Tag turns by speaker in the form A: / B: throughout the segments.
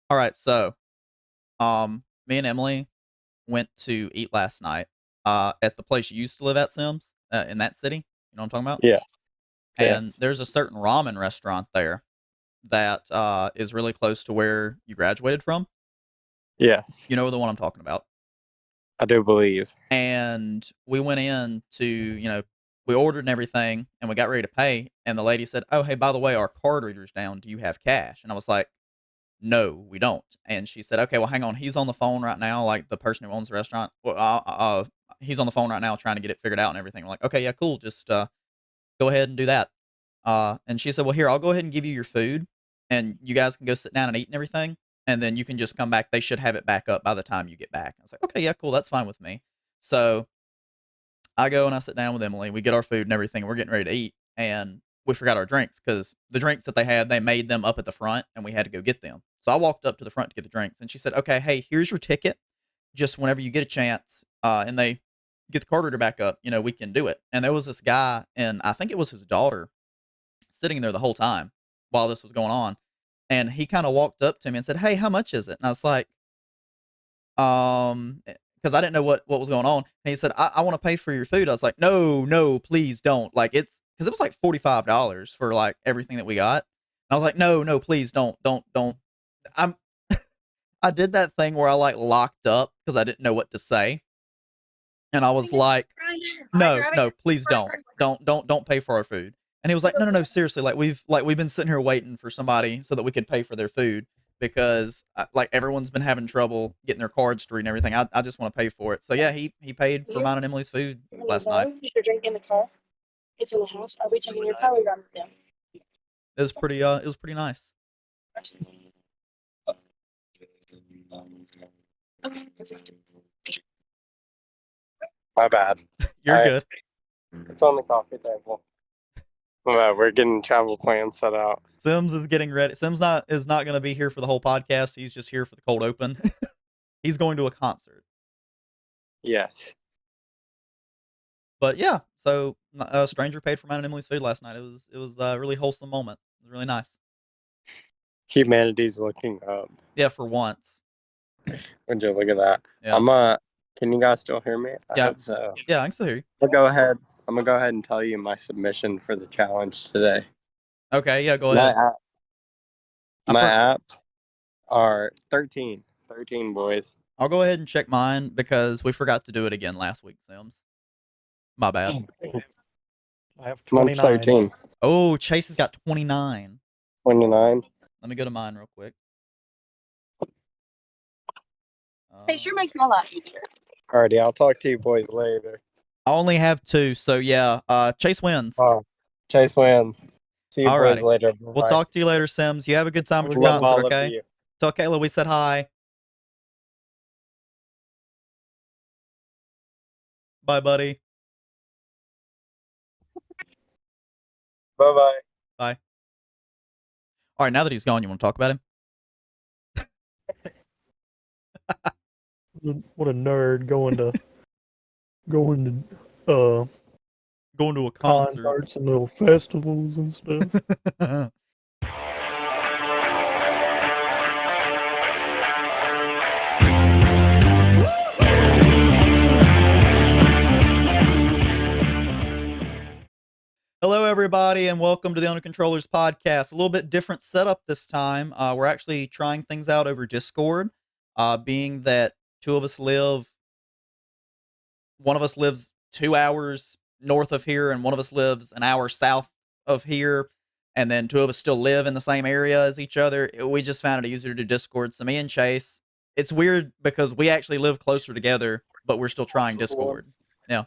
A: All right, so me and Emily went to eat last night at the place you used to live at, Sims, in that city. You know what I'm talking about?
B: Yes.
A: And
B: Yes.
A: there's a certain ramen restaurant there that is really close to where you graduated from.
B: Yes.
A: You know the one I'm talking about.
B: I do believe.
A: And we went in to, we ordered and everything, and we got ready to pay. And the lady said, "Oh, hey, by the way, our card reader's down. Do you have cash?" And I was like, "No, we don't." And she said, "Okay, well, hang on. He's on the phone right now, like the person who owns the restaurant. Well, he's on the phone right now trying to get it figured out and everything." I'm like, "Okay, yeah, cool. Just go ahead and do that." And she said, "Well, here, I'll go ahead and give you your food, and you guys can go sit down and eat and everything, and then you can just come back. They should have it back up by the time you get back." I was like, "Okay, yeah, cool. That's fine with me." So I go and I sit down with Emily. We get our food and everything. And we're getting ready to eat, and we forgot our drinks because the drinks that they had, they made them up at the front, and we had to go get them. So I walked up to the front to get the drinks, and she said, "Okay, hey, here's your ticket. Just whenever you get a chance, and they get the card reader back up, we can do it." And there was this guy, and I think it was his daughter, sitting there the whole time while this was going on, and he kind of walked up to me and said, "Hey, how much is it?" And I was like, because I didn't know what was going on. And he said, "I want to pay for your food." I was like, "No, no, please don't." Like it's because it was like $45 for like everything that we got. And I was like, "No, no, please don't." I'm I did that thing where I like locked up because I didn't know what to say, and I was like, "No, no, please don't pay for our food." And he was like, "No, no, no, seriously, like we've been sitting here waiting for somebody so that we could pay for their food because like everyone's been having trouble getting their cards through and everything. I just want to pay for it." So yeah, he paid for mine and Emily's food
C: When you
A: last night.
C: go, is your drink in the car? It's in the house. Are we taking your car? We got it down.
A: It was pretty nice.
C: Okay, perfect.
B: My bad.
A: You're
B: I
A: good.
B: It's on the coffee table. We're getting travel plans set out.
A: Sims is getting ready. Sims not going to be here for the whole podcast. He's just here for the cold open. He's going to a concert.
B: Yes.
A: But yeah, so a stranger paid for mine and Emily's food last night. It was a really wholesome moment. It was really nice.
B: Humanity's looking up.
A: Yeah, for once.
B: Would you look at that?
A: Yeah.
B: Can you guys still hear me? I
A: Yeah.
B: hope so.
A: Yeah, I can still hear you.
B: I'm gonna go ahead and tell you my submission for the challenge today.
A: Okay, yeah, go
B: My
A: ahead.
B: app,
A: I've
B: my
A: heard,
B: apps are 13. 13 boys.
A: I'll go ahead and check mine because we forgot to do it again last week, Sims. My bad.
D: I have
B: Mine's
D: 29.
B: 13.
A: Oh, Chase has got 29.
B: 29.
A: Let me go to mine real quick.
C: It sure makes my life easier.
B: Alrighty, I'll talk to you boys later.
A: I only have 2, so yeah. Chase wins.
B: Oh, Chase wins. See you boys
A: Alrighty.
B: later.
A: We'll
B: Bye.
A: talk to you later, Sims. You have a good time at your
B: Love
A: concert,
B: all
A: okay?
B: of you.
A: Tell Kayla we said hi. Bye, buddy.
B: Bye-bye.
A: Bye. All right, now that he's gone, you want to talk about him?
D: What a nerd going to
A: Going to a concert.
D: concerts and little festivals and stuff.
A: Hello, everybody, and welcome to the Owner Controllers podcast. A little bit different setup this time. We're actually trying things out over Discord, being that one of us lives 2 hours north of here, and one of us lives an hour south of here, and then 2 of us still live in the same area as each other. We just found it easier to do Discord. So me and Chase, it's weird because we actually live closer together, but we're still trying Discord. Yeah.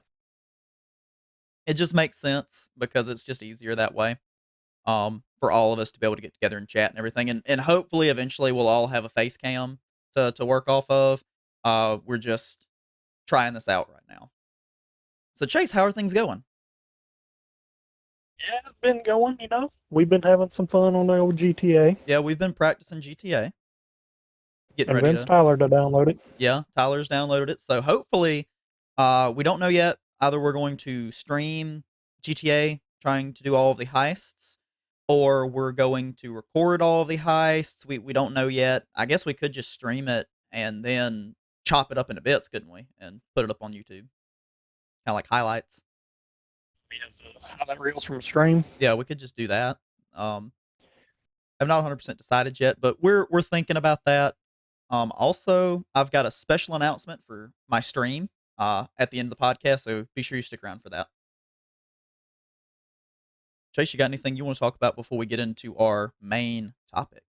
A: It just makes sense because it's just easier that way, for all of us to be able to get together and chat and everything. And hopefully eventually we'll all have a face cam to work off of. We're just trying this out right now. So Chase, how are things going?
D: Yeah, it's been going, We've been having some fun on the old GTA.
A: Yeah, we've been practicing GTA. Getting ready
D: Convinced
A: to.
D: Tyler to download it.
A: Yeah, Tyler's downloaded it. So hopefully, we don't know yet. Either we're going to stream GTA, trying to do all of the heists, or we're going to record all the heists. We don't know yet. I guess we could just stream it and then chop it up into bits, couldn't we? And put it up on YouTube. Kind of like highlights.
D: Highlight reels from stream.
A: Yeah, we could just do that. I'm not 100% decided yet, but we're thinking about that. Also, I've got a special announcement for my stream at the end of the podcast, so be sure you stick around for that. Chase, you got anything you want to talk about before we get into our main topics?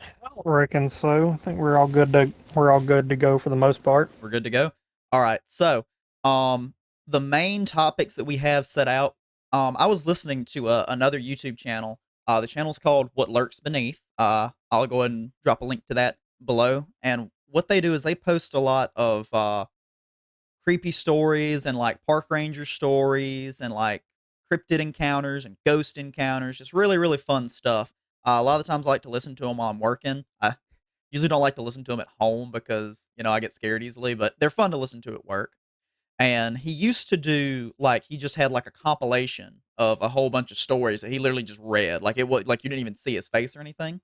D: I reckon so. I think we're all good to go for the most part.
A: We're good to go. All right. So, the main topics that we have set out. I was listening to another YouTube channel. The channel's called What Lurks Beneath. I'll go ahead and drop a link to that below. And what they do is they post a lot of creepy stories and like park ranger stories and like cryptid encounters and ghost encounters. Just really, really fun stuff. A lot of the times I like to listen to them while I'm working. I usually don't like to listen to them at home because, I get scared easily, but they're fun to listen to at work. And he used to do like he just had like a compilation of a whole bunch of stories that he literally just read. Like it was like you didn't even see his face or anything.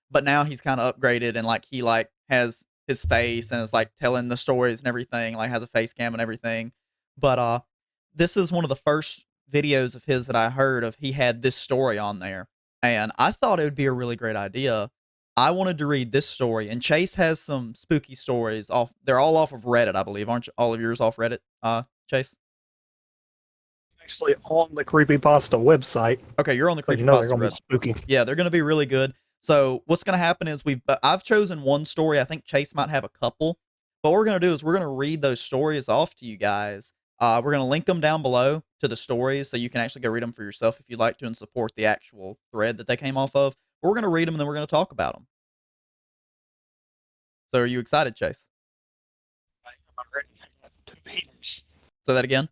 A: But now he's kind of upgraded and like he like has his face and is like telling the stories and everything, like has a face cam and everything. But this is one of the first videos of his that I heard of. He had this story on there, and I thought it would be a really great idea. I wanted to read this story, and Chase has some spooky stories off. They're all off of Reddit, I believe. Aren't all of yours off Reddit, Chase?
D: Actually, on the Creepypasta website.
A: Okay, you're on the
D: They're
A: Creepypasta
D: gonna be
A: Reddit.
D: spooky.
A: Yeah, they're going to be really good. So what's going to happen is I've chosen one story. I think Chase might have a couple. But what we're going to do is we're going to read those stories off to you guys. We're going to link them down below to the stories so you can actually go read them for yourself if you'd like to and support the actual thread that they came off of. But we're going to read them and then we're going to talk about them. So are you excited, Chase?
D: I'm ready. I got 2 heaters.
A: Say that again.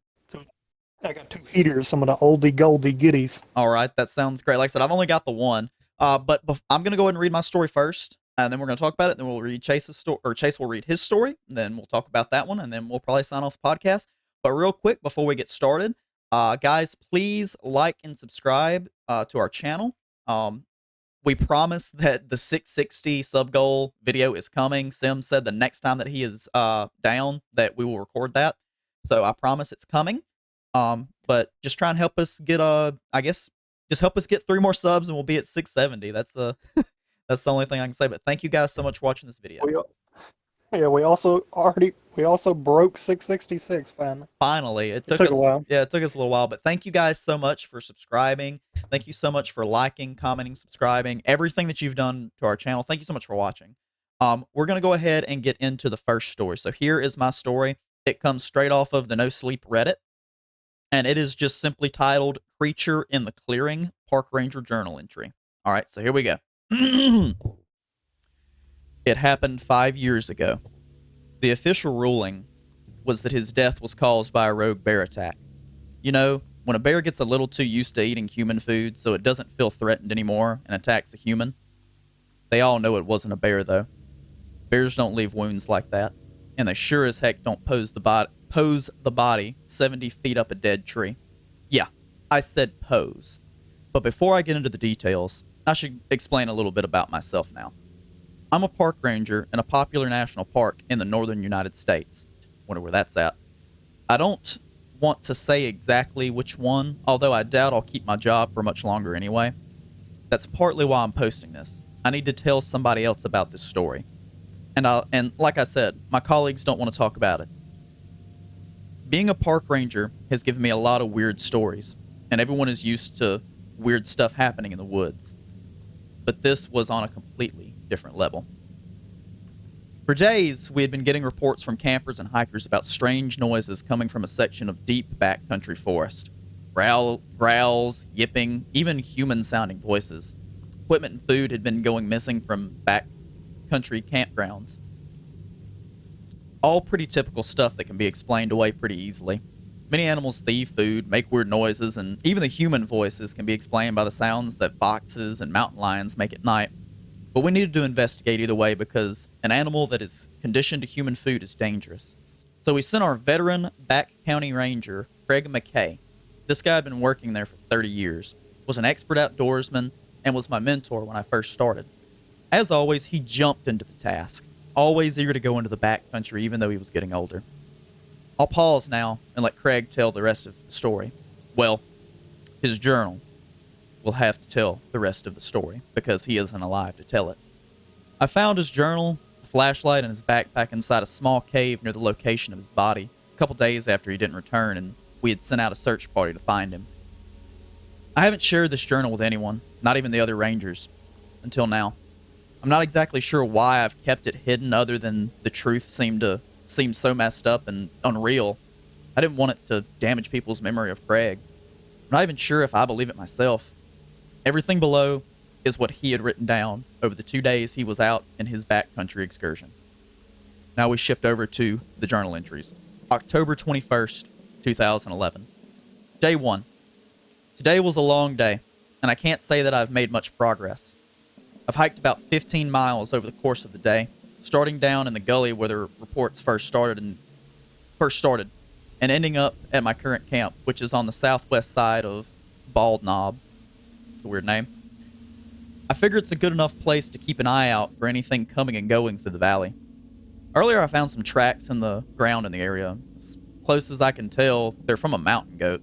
D: I got 2 heaters, some of the oldie goldie goodies.
A: All right, that sounds great. Like I said, I've only got the one. But I'm going to go ahead and read my story first, and then we're going to talk about it. Then we'll read Chase's story, or Chase will read his story. And then we'll talk about that one, and then we'll probably sign off the podcast. But real quick, before we get started, guys, please like and subscribe to our channel. We promise that the 660 sub goal video is coming. Sim said the next time that he is down that we will record that. So I promise it's coming. But just try and help us get just help us get 3 more subs and we'll be at 670. That's the that's the only thing I can say. But thank you guys so much for watching this video.
D: We also broke 666 finally.
A: Finally, it took
D: a
A: us
D: while.
A: Yeah, it took us a little while, but thank you guys so much for subscribing. Thank you so much for liking, commenting, subscribing, everything that you've done to our channel. Thank you so much for watching. We're gonna go ahead and get into the first story. So here is my story. It comes straight off of the No Sleep Reddit. And it is just simply titled Creature in the Clearing, Park Ranger Journal Entry. All right, so here we go. It happened 5 years ago. The official ruling was that his death was caused by a rogue bear attack. You know, when a bear gets a little too used to eating human food so it doesn't feel threatened anymore and attacks a human. They all know it wasn't a bear, though. Bears don't leave wounds like that, and they sure as heck don't pose the body 70 feet up a dead tree. Yeah, I said pose. But before I get into the details, I should explain a little bit about myself now. I'm a park ranger in a popular national park in the northern United States. Wonder where that's at. I don't want to say exactly which one, although I doubt I'll keep my job for much longer anyway. That's partly why I'm posting this. I need to tell somebody else about this story. And like I said, my colleagues don't want to talk about it. Being a park ranger has given me a lot of weird stories, and everyone is used to weird stuff happening in the woods. But this was on a completely different level. For days, we had been getting reports from campers and hikers about strange noises coming from a section of deep backcountry forest. Growls, yipping, even human-sounding voices. Equipment and food had been going missing from backcountry campgrounds. All pretty typical stuff that can be explained away pretty easily. Many animals thieve food, make weird noises, and even the human voices can be explained by the sounds that foxes and mountain lions make at night. But we needed to investigate either way because an animal that is conditioned to human food is dangerous. So we sent our veteran back county ranger, Craig McKay. This guy had been working there for 30 years. was an expert outdoorsman, and was my mentor when I first started. As always, he jumped into the task, always eager to go into the backcountry even though he was getting older. I'll pause now and let Craig tell the rest of the story. Well, his journal will have to tell the rest of the story because he isn't alive to tell it. I found his journal, a flashlight, and his backpack inside a small cave near the location of his body a couple days after he didn't return, and we had sent out a search party to find him. I haven't shared this journal with anyone, not even the other rangers, until now. I'm not exactly sure why I've kept it hidden other than the truth seemed so messed up and unreal. I didn't want it to damage people's memory of Craig. I'm not even sure if I believe it myself. Everything below is what he had written down over the 2 days he was out in his backcountry excursion. Now we shift over to the journal entries. October 21st, 2011. Day 1. Today was a long day, and I can't say that I've made much progress. I've hiked about 15 miles over the course of the day, starting down in the gully where the reports first started, and ending up at my current camp, which is on the southwest side of Bald Knob. It's a weird name. I figure it's a good enough place to keep an eye out for anything coming and going through the valley. Earlier, I found some tracks in the ground in the area. As close as I can tell, they're from a mountain goat.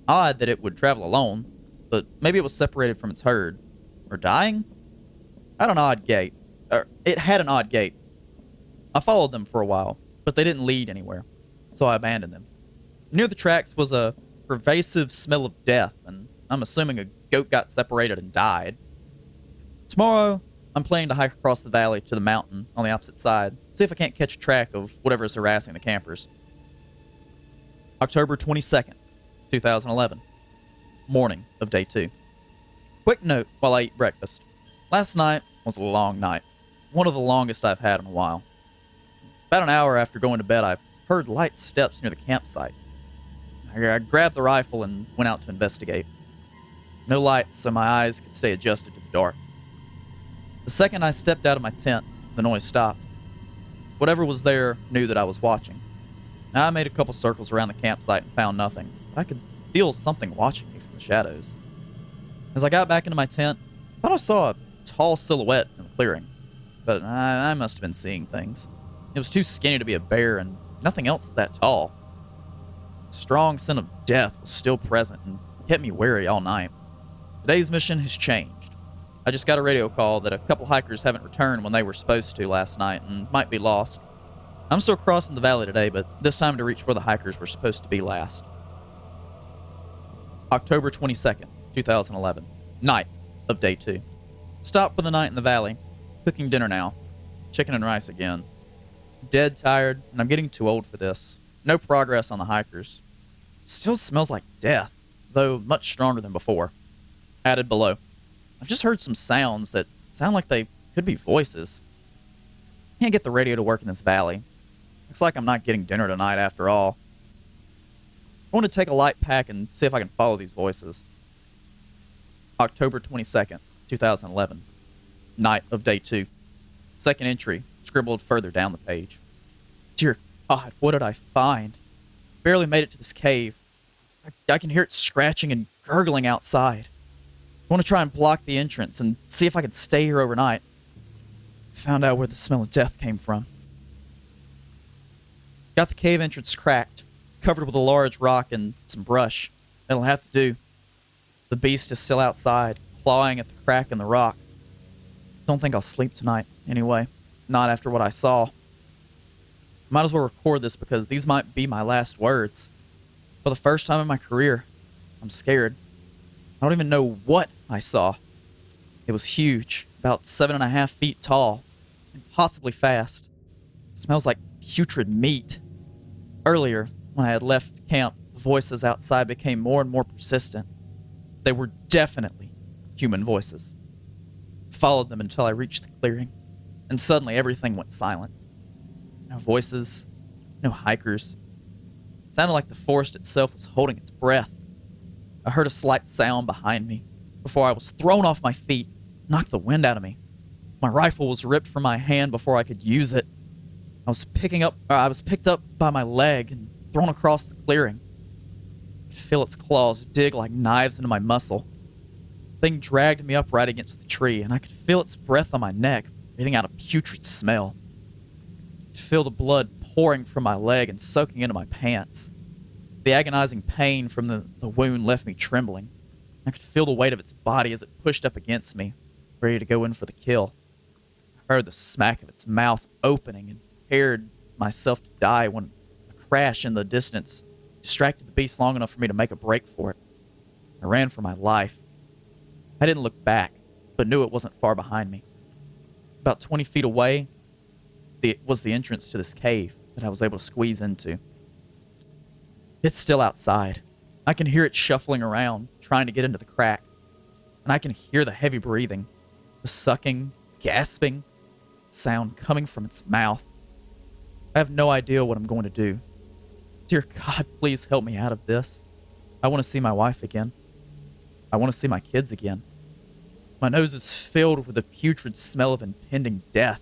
A: Odd that it would travel alone, but maybe it was separated from its herd. Or dying? It had an odd gait. I followed them for a while, but they didn't lead anywhere, so I abandoned them. Near the tracks was a pervasive smell of death, and I'm assuming a goat got separated and died. Tomorrow, I'm planning to hike across the valley to the mountain on the opposite side, see if I can't catch track of whatever is harassing the campers. October 22nd, 2011. Morning of day 2. Quick note while I eat breakfast. Last night was a long night. One of the longest I've had in a while. About an hour after going to bed, I heard light steps near the campsite. I grabbed the rifle and went out to investigate. No lights, so my eyes could stay adjusted to the dark. The second I stepped out of my tent, the noise stopped. Whatever was there knew that I was watching. Now, I made a couple circles around the campsite and found nothing, but I could feel something watching me from the shadows. As I got back into my tent, I thought I saw a tall silhouette in the clearing, but I must have been seeing things. It was too skinny to be a bear, and nothing else is that tall. A strong scent of death was still present and kept me wary all night. Today's mission has changed. I just got a radio call that a couple hikers haven't returned when they were supposed to last night and might be lost. I'm still crossing the valley today, but this time to reach where the hikers were supposed to be last. October 22nd, 2011. Night of day 2. Stopped for the night in the valley. Cooking dinner now. Chicken and rice again. Dead tired, and I'm getting too old for this. No progress on the hikers. Still smells like death, though much stronger than before. Added below. I've just heard some sounds that sound like they could be voices. Can't get the radio to work in this valley. Looks like I'm not getting dinner tonight after all. I want to take a light pack and see if I can follow these voices. October 22nd, 2011. Night of day 2. Second entry, scribbled further down the page. Dear God, what did I find? Barely made it to this cave. I can hear it scratching and gurgling outside. I want to try and block the entrance and see if I can stay here overnight. Found out where the smell of death came from. Got the cave entrance cracked, covered with a large rock and some brush. That'll have to do. The beast is still outside, clawing at the crack in the rock. Don't think I'll sleep tonight, anyway. Not after what I saw. Might as well record this because these might be my last words. For the first time in my career, I'm scared. I don't even know what I saw. It was huge, about 7.5 feet tall, impossibly fast. It smells like putrid meat. Earlier, when I had left camp, the voices outside became more and more persistent. They were definitely human voices. I followed them until I reached the clearing, and suddenly everything went silent. No voices, no hikers. It sounded like the forest itself was holding its breath. I heard a slight sound behind me before I was thrown off my feet, knocked the wind out of me. My rifle was ripped from my hand before I could use it. I was picked up by my leg and thrown across the clearing. I could feel its claws dig like knives into my muscle. Thing dragged me up right against the tree, and I could feel its breath on my neck, breathing out a putrid smell. I could feel the blood pouring from my leg and soaking into my pants. The agonizing pain from the wound left me trembling. I could feel the weight of its body as it pushed up against me, ready to go in for the kill. I heard the smack of its mouth opening and prepared myself to die when a crash in the distance distracted the beast long enough for me to make a break for it. I ran for my life. I didn't look back, but knew it wasn't far behind me. About 20 feet away was the entrance to this cave that I was able to squeeze into. It's still outside. I can hear it shuffling around, trying to get into the crack. And I can hear the heavy breathing, the sucking, gasping sound coming from its mouth. I have no idea what I'm going to do. Dear God, please help me out of this. I want to see my wife again. I want to see my kids again. My nose is filled with the putrid smell of impending death.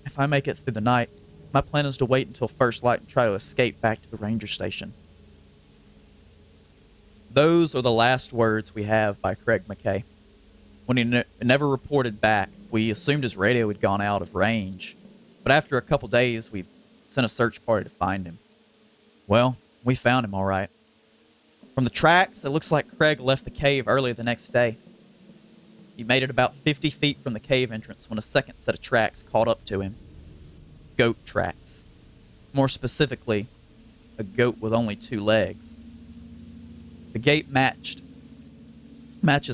A: If I make it through the night, my plan is to wait until first light and try to escape back to the ranger station. Those are the last words we have by Craig McKay. When he never reported back, we assumed his radio had gone out of range. But after a couple days, we sent a search party to find him. Well, we found him all right. From the tracks, it looks like Craig left the cave early the next day. He made it about 50 feet from the cave entrance when a second set of tracks caught up to him. Goat tracks. More specifically, a goat with only 2 legs. The gait matches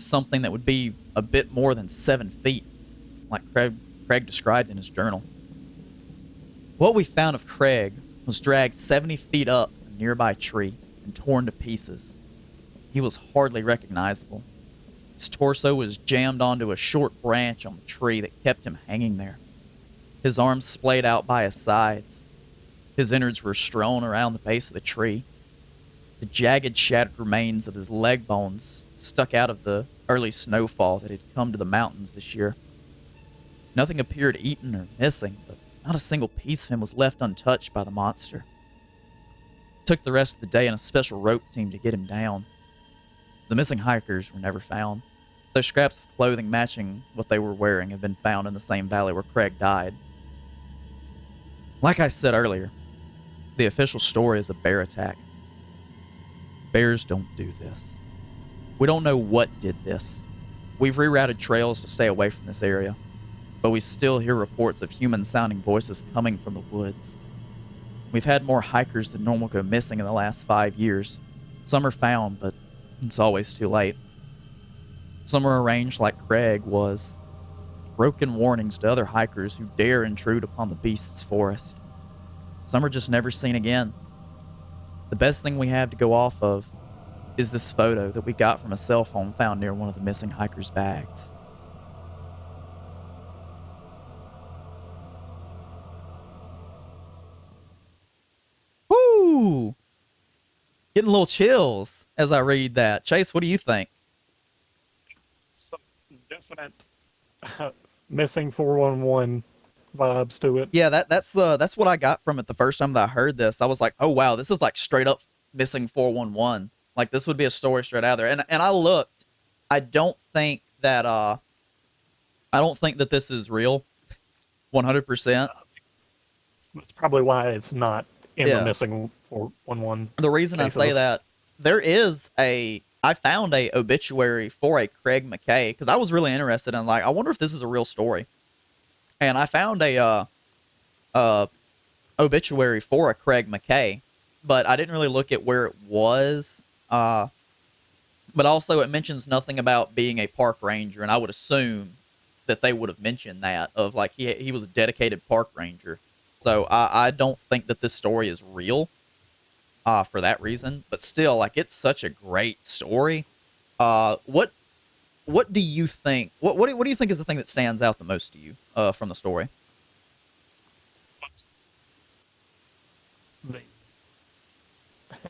A: something that would be a bit more than 7 feet, like Craig described in his journal. What we found of Craig was dragged 70 feet up a nearby tree and torn to pieces. He was hardly recognizable. His torso was jammed onto a short branch on the tree that kept him hanging there. His arms splayed out by his sides. His innards were strewn around the base of the tree. The jagged, shattered remains of his leg bones stuck out of the early snowfall that had come to the mountains this year. Nothing appeared eaten or missing, but not a single piece of him was left untouched by the monster. It took the rest of the day and a special rope team to get him down. The missing hikers were never found. Their scraps of clothing matching what they were wearing have been found in the same valley where Craig died. Like I said earlier, the official story is a bear attack. Bears don't do this. We don't know what did this. We've rerouted trails to stay away from this area, but we still hear reports of human-sounding voices coming from the woods. We've had more hikers than normal go missing in the last 5 years. Some are found, but it's always too late. Some are arranged like Craig was. Broken warnings to other hikers who dare intrude upon the beast's forest. Some are just never seen again. The best thing we have to go off of is this photo that we got from a cell phone found near one of the missing hikers' bags. Woo! Getting a little chills as I read that. Chase, what do you think?
D: Some definite missing 411 vibes to it.
A: Yeah, that's what I got from it the first time that I heard this. I was like, oh wow, this is like straight up missing 411. Like this would be a story straight out of there. And I looked. I don't think that this is real 100%.
D: That's probably why it's not in
A: Yeah.
D: the missing 411.
A: The reason I say that, I found a obituary for a Craig McKay because I was really interested in, like, I wonder if this is a real story. And I found a obituary for a Craig McKay, but I didn't really look at where it was. But also it mentions nothing about being a park ranger, and I would assume that they would have mentioned that, of like he was a dedicated park ranger. So I don't think that this story is real for that reason. But still, like, it's such a great story. What do you think? What do you think is the thing that stands out the most to you from the story?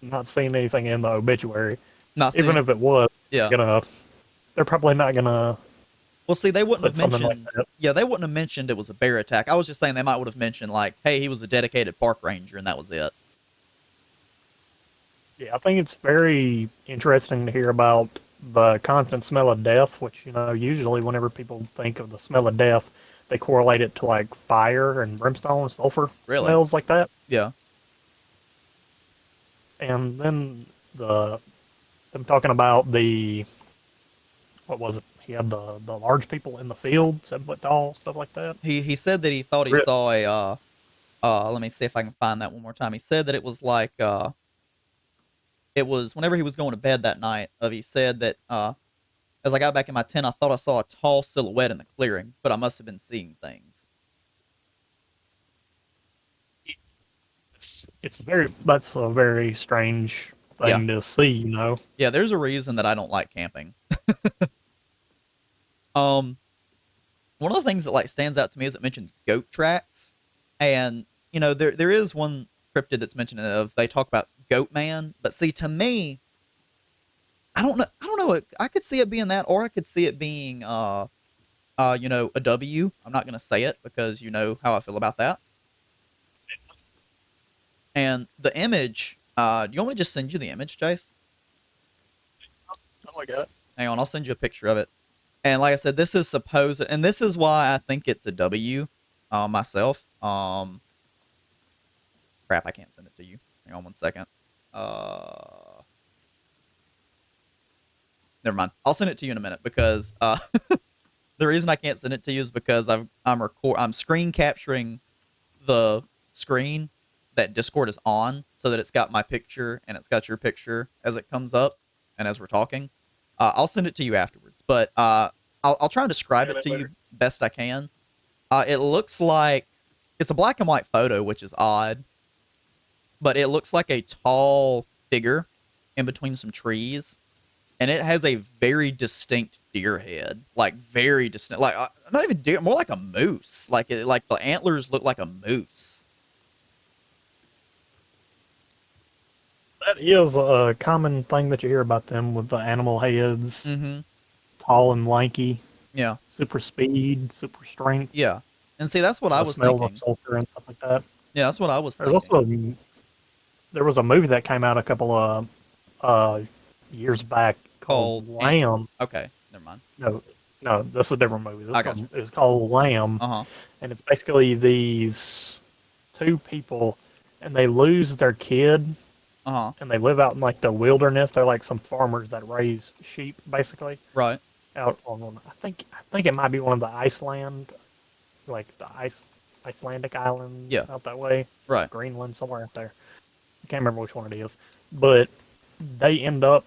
D: Not seeing anything in the obituary.
A: Not
D: Even
A: seeing-
D: if it was,
A: yeah.
D: they're probably not gonna
A: Well, see, they wouldn't
D: put
A: have
D: something
A: mentioned.
D: like that.
A: Yeah, they wouldn't have mentioned it was a bear attack. I was just saying they might would have mentioned, like, hey, he was a dedicated park ranger, and that was it.
D: Yeah, I think it's very interesting to hear about the constant smell of death, which usually whenever people think of the smell of death, they correlate it to like fire and brimstone and sulfur
A: Really?
D: smells like that.
A: Yeah.
D: And then the them talking about the what was it? He had the large people in the field, 7 foot tall, stuff like that.
A: He said that he thought he
D: Re-
A: saw a let me see if I can find that one more time. He said that it was like it was whenever he was going to bed that night. He said that as I got back in my tent, I thought I saw a tall silhouette in the clearing, but I must have been seeing things.
D: It's very that's a very strange
A: Yeah.
D: thing to see.
A: Yeah, there's a reason that I don't like camping. Um, one of the things that like stands out to me is it mentions goat tracks, and there is one cryptid that's mentioned of they talk about goat man, but see to me, I don't know, I could see it being that, or I could see it being a W. I'm not gonna say it because you know how I feel about that. And the image, do you want me to just send you the image, Jace?
D: Oh my god.
A: Hang on, I'll send you a picture of it. And like I said, this is supposed, and this is why I think it's a W, myself. Crap, I can't send it to you. Hang on one second. Never mind. I'll send it to you in a minute because the reason I can't send it to you is because I'm screen capturing the screen that Discord is on so that it's got my picture and it's got your picture as it comes up and as we're talking. I'll send it to you afterwards, but I'll try and describe it to you best I can. It looks like it's a black and white photo, which is odd, but it looks like a tall figure in between some trees, and it has a very distinct deer head, like very distinct, like not even deer, more like a moose. Like the antlers look like a moose.
D: That is a common thing that you hear about them with the animal heads,
A: Mm-hmm.
D: tall and lanky,
A: Yeah.
D: super speed, super strength,
A: Yeah. And see, that's what I was
D: smells of
A: thinking.
D: sulfur and stuff like that.
A: Yeah, that's what I was
D: There's
A: thinking.
D: also there was a movie that came out a couple of years back called
A: Called
D: Lamb.
A: Okay, never mind.
D: No, no, this is a different movie.
A: I got you.
D: It's called Lamb,
A: Uh-huh.
D: and it's basically these two people, and they lose their kid,
A: Uh-huh.
D: and they live out in like the wilderness. They're like some farmers that raise sheep, basically,
A: Right.
D: out on. I think it might be one of the Iceland, like the Icelandic island
A: Yeah.
D: out that way,
A: Right.
D: Greenland, somewhere out there. I can't remember which one it is, but they end up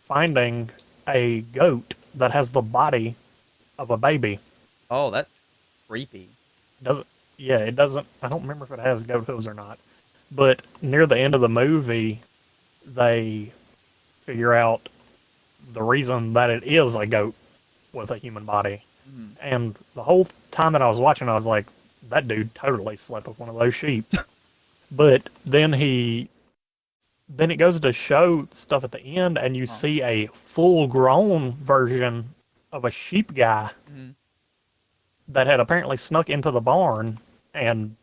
D: finding a goat that has the body of a baby.
A: Oh, that's creepy.
D: Doesn't Yeah, it doesn't. I don't remember if it has goat hooves or not. But near the end of the movie, they figure out the reason that it is a goat with a human body.
A: Mhm.
D: And the whole time that I was watching, I was like, that dude totally slept with one of those sheep. But then it goes to show stuff at the end, and you
A: Huh.
D: see a full-grown version of a sheep guy
A: Mhm.
D: that had apparently snuck into the barn and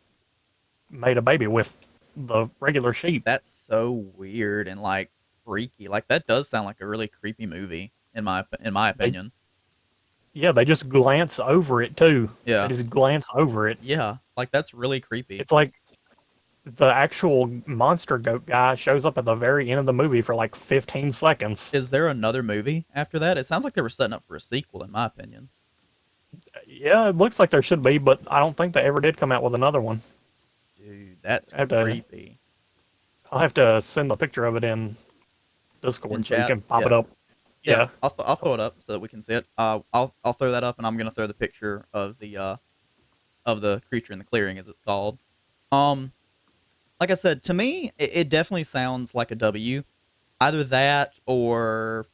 D: made a baby with the regular sheep.
A: That's so weird and like freaky. Like that does sound like a really creepy movie in my opinion.
D: Yeah, they just glance over it too. They
A: Yeah.
D: just glance over it.
A: Yeah. Like that's really creepy.
D: It's like the actual monster goat guy shows up at the very end of the movie for like 15 seconds.
A: Is there another movie after that? It sounds like they were setting up for a sequel in my opinion.
D: Yeah, it looks like there should be, but I don't think they ever did come out with another one.
A: Dude, that's
D: I have to-
A: creepy.
D: I'll have to send a picture of it in Discord
A: In
D: so you
A: chat?
D: can pop
A: Yeah.
D: it up. Yeah.
A: I'll throw it up so that we can see it. I'll throw that up, and I'm gonna throw the picture of the creature in the clearing, as it's called. Um, like I said, to me, it definitely sounds like a W. Either that or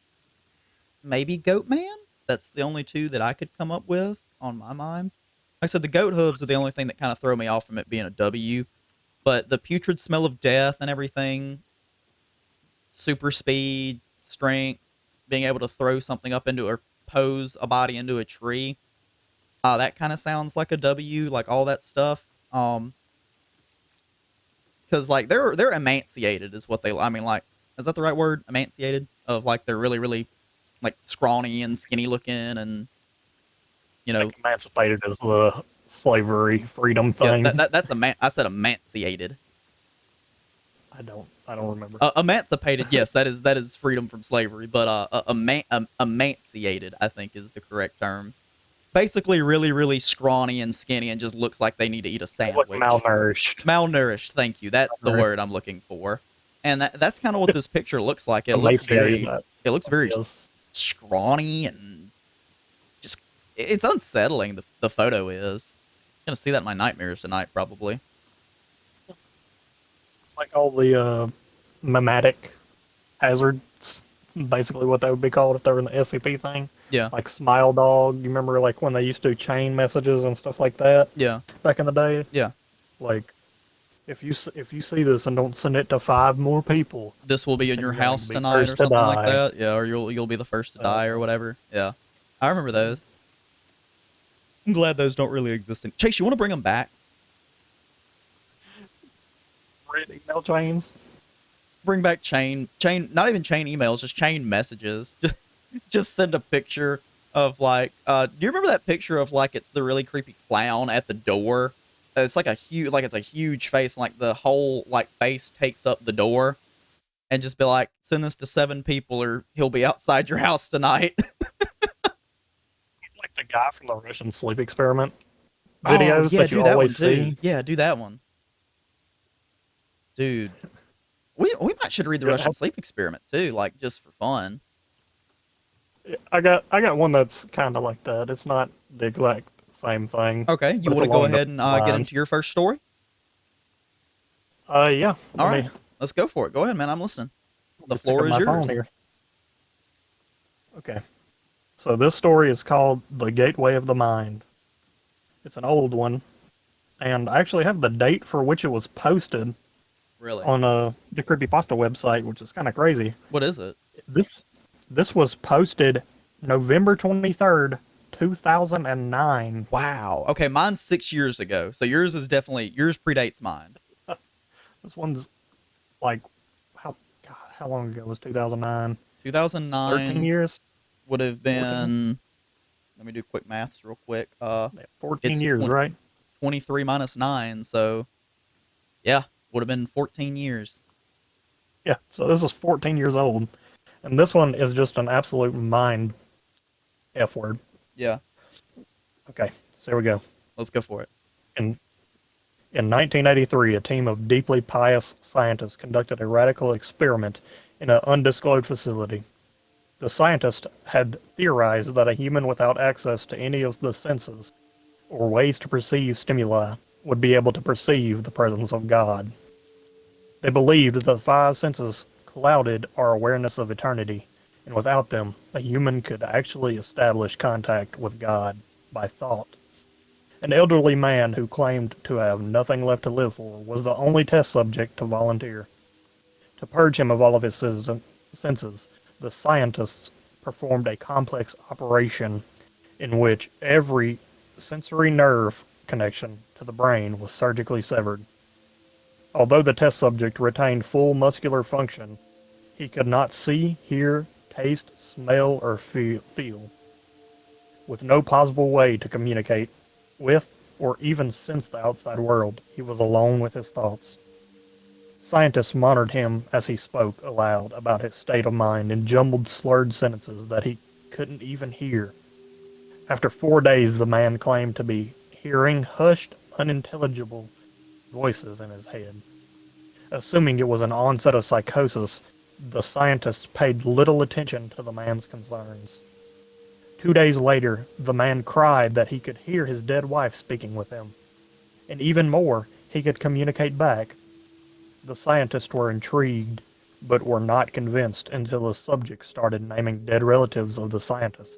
A: maybe Goat Man. That's the only two that I could come up with on my mind. Like I said, the goat hooves are the only thing that kind of throw me off from it being a W. But the putrid smell of death and everything, super speed, strength, being able to throw something up into or pose a body into a tree, that kind of sounds like a W. Like all that stuff. Because like they're emaciated is what they. I mean, like, is that the right word? Emaciated, of like they're really really like scrawny and skinny looking, and you know,
D: Like emancipated as the slavery freedom
A: yeah,
D: thing.
A: that's I said emanciated.
D: I don't remember.
A: Emancipated, yes, that is freedom from slavery, but emaciated, I think, is the correct term. Basically, really, really scrawny and skinny, and just looks like they need to eat a
D: They look
A: sandwich.
D: malnourished.
A: Malnourished, thank you. That's the
D: Malnourished.
A: word I'm looking for. And that's kind of what this picture looks like.
D: Emaciated.
A: It looks very
D: Yes.
A: scrawny and just it's unsettling. The photo is. I'm gonna see that in my nightmares tonight, probably.
D: It's like all the mimetic hazards, basically what they would be called if they were in the SCP thing.
A: Yeah,
D: Like Smile Dog. You remember like when they used to do chain messages and stuff like that
A: yeah,
D: back in the day?
A: yeah.
D: Like, if you see this and don't send it to 5 more people,
A: This will be in
D: then
A: your
D: you're going
A: house
D: to be
A: tonight or
D: first to
A: something like
D: die.
A: that. Yeah, or you'll be the first to die or whatever. Yeah, I remember those. I'm glad those don't really exist. Chase, you want to bring them back?
D: Red email chains.
A: Bring back not even chain emails, just chain messages. Just send a picture of like, do you remember that picture of like it's the really creepy clown at the door? It's like it's a huge face, and like the whole like face takes up the door, and just be like, send this to 7 people, or he'll be outside your house tonight.
D: Like the guy from the Russian sleep experiment
A: Oh
D: videos
A: yeah,
D: that you
A: do that one
D: always
A: too.
D: see.
A: Yeah, do that one, dude. We might should read the
D: Yeah,
A: Russian sleep experiment too, like just for fun.
D: I got one that's kind of like that. It's not the exact same thing.
A: Okay, you
D: but it's
A: want to go
D: along
A: ahead and
D: those
A: get
D: lines.
A: into your first story?
D: Yeah.
A: All
D: Let
A: right,
D: me
A: let's go for it. Go ahead, man. I'm listening. The
D: pick
A: floor
D: up
A: is
D: my phone
A: yours.
D: here. Okay. So this story is called The Gateway of the Mind. It's an old one, and I actually have the date for which it was posted
A: Really?
D: on the Creepypasta website, which is kind of crazy.
A: What is it?
D: This was posted November 23rd, 2009.
A: Wow. Okay, mine's 6 years ago. So yours predates mine.
D: This one's like how long ago was 2009? 13
A: 2009
D: years?
A: would have been. Let me do quick maths real quick.
D: Yeah, 14
A: It's
D: years, right?
A: 23 minus 9, so yeah, would have been 14 years.
D: Yeah, so this is 14 years old. And this one is just an absolute mind F word.
A: Yeah,
D: Okay, so here we go.
A: let's go for it.
D: In 1983, a team of deeply pious scientists conducted a radical experiment in an undisclosed facility. The scientists had theorized that a human without access to any of the senses or ways to perceive stimuli would be able to perceive the presence of God. They believed that the 5 senses clouded our awareness of eternity, and without them, a human could actually establish contact with God by thought. An elderly man who claimed to have nothing left to live for was the only test subject to volunteer. To purge him of all of his senses, the scientists performed a complex operation in which every sensory nerve connection to the brain was surgically severed. Although the test subject retained full muscular function, he could not see, hear, taste, smell, or feel. With no possible way to communicate with or even sense the outside world, he was alone with his thoughts. Scientists monitored him as he spoke aloud about his state of mind in jumbled, slurred sentences that he couldn't even hear. After 4 days, the man claimed to be hearing hushed, unintelligible voices in his head. Assuming it was an onset of psychosis, the scientists paid little attention to the man's concerns. 2 days later, the man cried that he could hear his dead wife speaking with him. And even more, he could communicate back. The scientists were intrigued, but were not convinced until the subject started naming dead relatives of the scientists.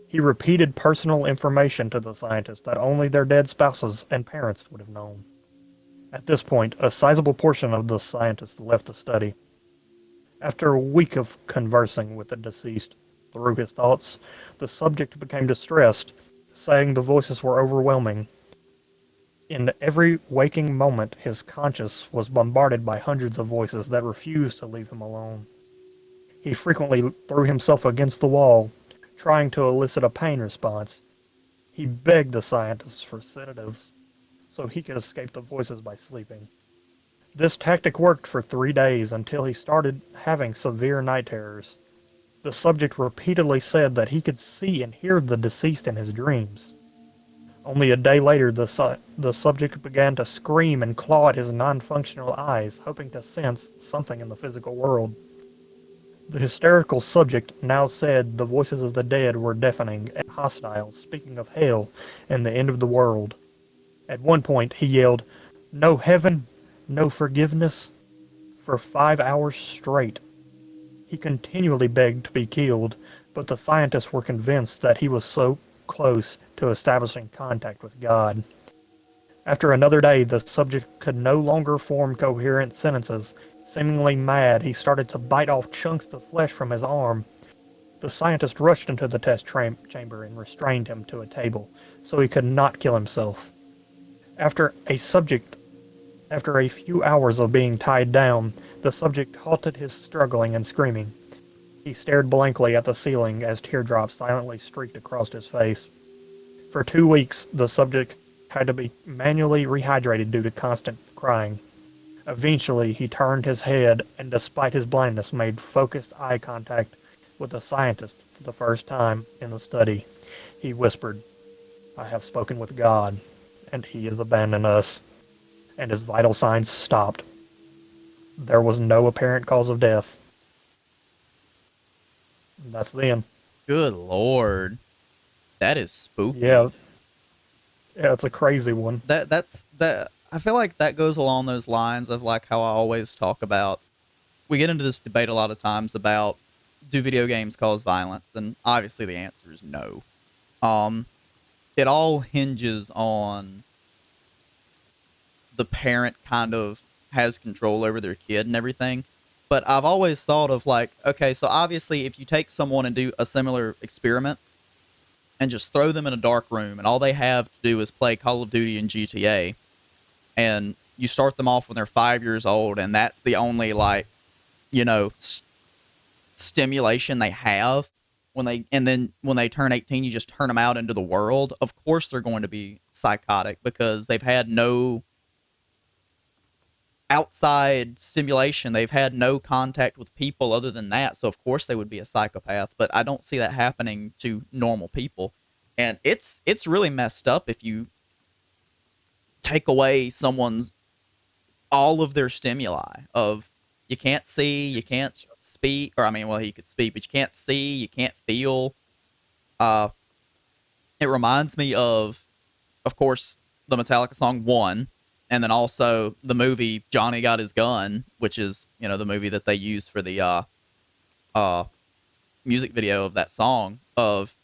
D: He repeated personal information to the scientists that only their dead spouses and parents would have known. At this point, a sizable portion of the scientists left the study. After a week of conversing with the deceased through his thoughts, the subject became distressed, saying the voices were overwhelming. In every waking moment, his conscience was bombarded by hundreds of voices that refused to leave him alone. He frequently threw himself against the wall, trying to elicit a pain response. He begged the scientists for sedatives so he could escape the voices by sleeping. This tactic worked for 3 days until he started having severe night terrors. The subject repeatedly said that he could see and hear the deceased in his dreams. Only a day later, the subject began to scream and claw at his non-functional eyes, hoping to sense something in the physical world. The hysterical subject now said the voices of the dead were deafening and hostile, speaking of hell and the end of the world. At one point, he yelled, "No heaven, no forgiveness," for 5 hours straight. He continually begged to be killed, but the scientists were convinced that he was so close to establishing contact with God. After another day, the subject could no longer form coherent sentences. Seemingly mad, he started to bite off chunks of flesh from his arm. The scientist rushed into the test chamber and restrained him to a table, so he could not kill himself. After a few hours of being tied down, the subject halted his struggling and screaming. He stared blankly at the ceiling as teardrops silently streaked across his face. For 2 weeks, the subject had to be manually rehydrated due to constant crying. Eventually, he turned his head and, despite his blindness, made focused eye contact with the scientist for the first time in the study. He whispered, "I have spoken with God, and he has abandoned us," and his vital signs stopped. There was no apparent cause of death. That's the end.
A: Good lord. That is spooky.
D: Yeah, it's a crazy one.
A: That I feel like that goes along those lines of like how I always talk about, we get into this debate a lot of times about, do video games cause violence? And obviously the answer is no. It all hinges on the parent kind of has control over their kid and everything. But I've always thought of like, okay, so obviously if you take someone and do a similar experiment and just throw them in a dark room and all they have to do is play Call of Duty and GTA, and you start them off when they're 5 years old and that's the only like, you know, stimulation they have, and then when they turn 18 you just turn them out into the world, of course they're going to be psychotic because they've had no outside stimulation, they've had no contact with people other than that, so of course they would be a psychopath. But I don't see that happening to normal people, and it's really messed up if you take away someone's all of their stimuli of, you can't see, you can't speak, or I mean, well, he could speak, but you can't see, you can't feel. It reminds me of course, the Metallica song One, and then also the movie Johnny Got His Gun, which is, you know, the movie that they used for the music video of that song. Of,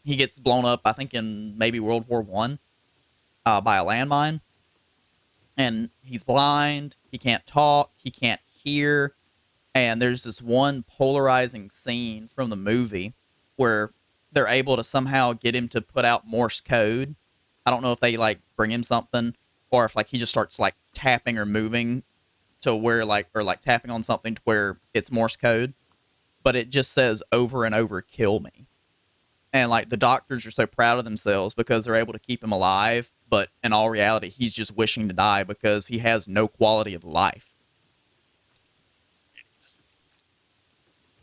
A: he gets blown up, I think in maybe World War One, by a landmine, and he's blind, he can't talk, he can't hear, and there's this one polarizing scene from the movie where they're able to somehow get him to put out Morse code. I don't know if they like bring him something, or if like he just starts like tapping or moving to where like, or like tapping on something to where it's Morse code, but it just says over and over, "Kill me." And like the doctors are so proud of themselves because they're able to keep him alive, but in all reality he's just wishing to die because he has no quality of life.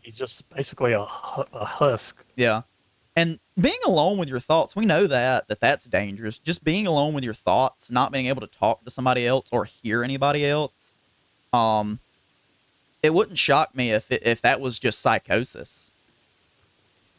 D: He's just basically a husk.
A: Yeah. And being alone with your thoughts, we know that's dangerous. Just being alone with your thoughts, not being able to talk to somebody else or hear anybody else. It wouldn't shock me if that was just psychosis.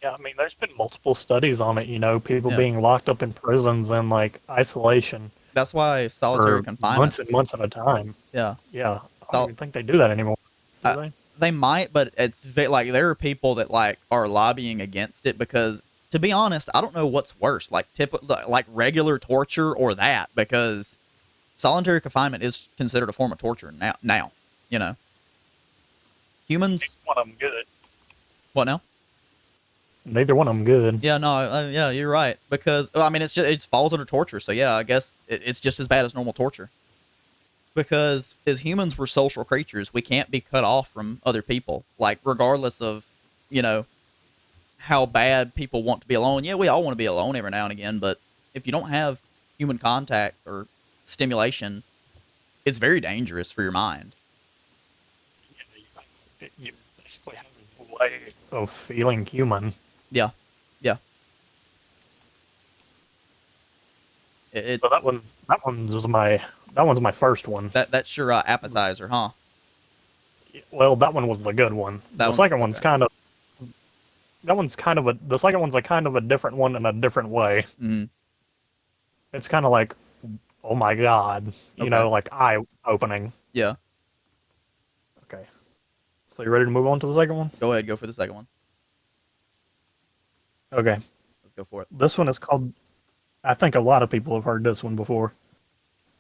D: Yeah, I mean, there's been multiple studies on it, you know, people
A: Yeah.
D: being locked up in prisons and like isolation
A: That's why solitary
D: for
A: confinement.
D: months and months at a time.
A: Yeah.
D: Yeah, I don't even think they do that anymore. Do they?
A: They might, but it's like there are people that like are lobbying against it because, to be honest, I don't know what's worse, like like regular torture or that, because solitary confinement is considered a form of torture now, you know. Humans.
D: Neither one of them good.
A: What now?
D: Neither one of them good.
A: Yeah, no, yeah, you're right, because I mean it falls under torture, so yeah, I guess it's just as bad as normal torture. because as humans, we're social creatures. We can't be cut off from other people. Like, regardless of, you know, how bad people want to be alone. Yeah, we all want to be alone every now and again, but if you don't have human contact or stimulation, it's very dangerous for your mind.
D: You basically have a way of feeling human.
A: Yeah, yeah.
D: So
A: It's
D: that one's my first one.
A: that's your appetizer, huh?
D: Well, that one was the good one.
A: That
D: The
A: one's
D: second one's
A: okay.
D: kind of the second one's a kind of a different one in a different way.
A: Hmm.
D: It's kind of like, oh my god,
A: Okay.
D: like eye opening.
A: Yeah.
D: Okay, so you ready to move on to the second one?
A: Go ahead. Go for the second one.
D: Okay,
A: Let's go for it.
D: this one is called. I think a lot of people have heard this one before.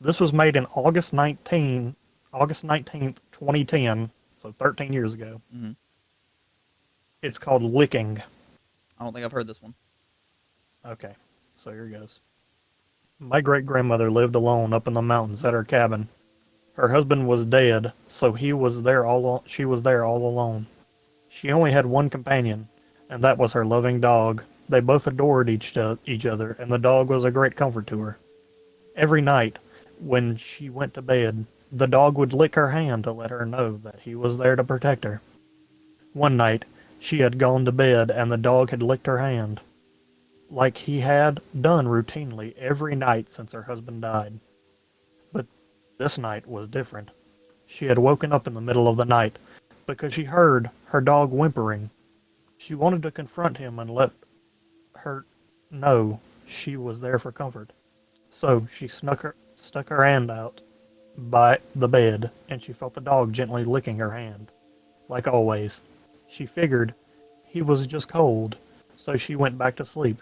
D: This was made in August 19th, 2010, so 13 years ago.
A: Hmm.
D: It's called Licking.
A: I don't think I've heard this one.
D: Okay, so here goes. My great grandmother lived alone up in the mountains at her cabin. Her husband was dead, so she was there all alone. She only had one companion, and that was her loving dog. They both adored each other, and the dog was a great comfort to her. Every night, when she went to bed, the dog would lick her hand to let her know that he was there to protect her. One night, she had gone to bed, and the dog had licked her hand, like he had done routinely every night since her husband died. But this night was different. She had woken up in the middle of the night because she heard her dog whimpering. She wanted to confront him and let her know she was there for comfort. So she stuck her hand out by the bed, and she felt the dog gently licking her hand. Like always, she figured he was just cold, so she went back to sleep.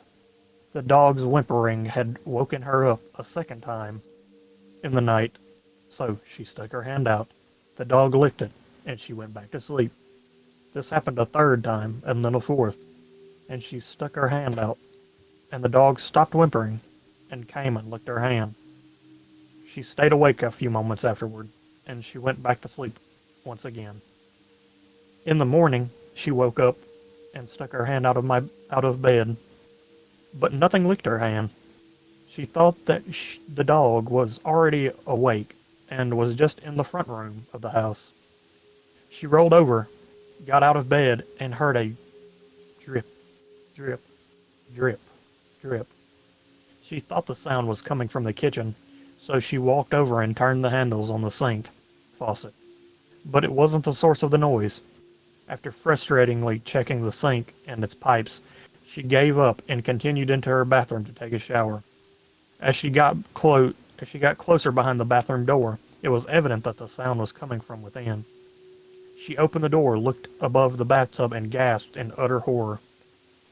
D: The dog's whimpering had woken her up a second time in the night, so she stuck her hand out. The dog licked it, and she went back to sleep. This happened a third time, and then a fourth, and she stuck her hand out, and the dog stopped whimpering and came and licked her hand. She stayed awake a few moments afterward, and she went back to sleep once again. In the morning, she woke up and stuck her hand out of bed, but nothing licked her hand. She thought that the dog was already awake and was just in the front room of the house. She rolled over, got out of bed, and heard a drip, drip, drip, drip. She thought the sound was coming from the kitchen, so she walked over and turned the handles on the sink faucet. But it wasn't the source of the noise. After frustratingly checking the sink and its pipes, she gave up and continued into her bathroom to take a shower. As she got closer behind the bathroom door, it was evident that the sound was coming from within. She opened the door, looked above the bathtub, and gasped in utter horror.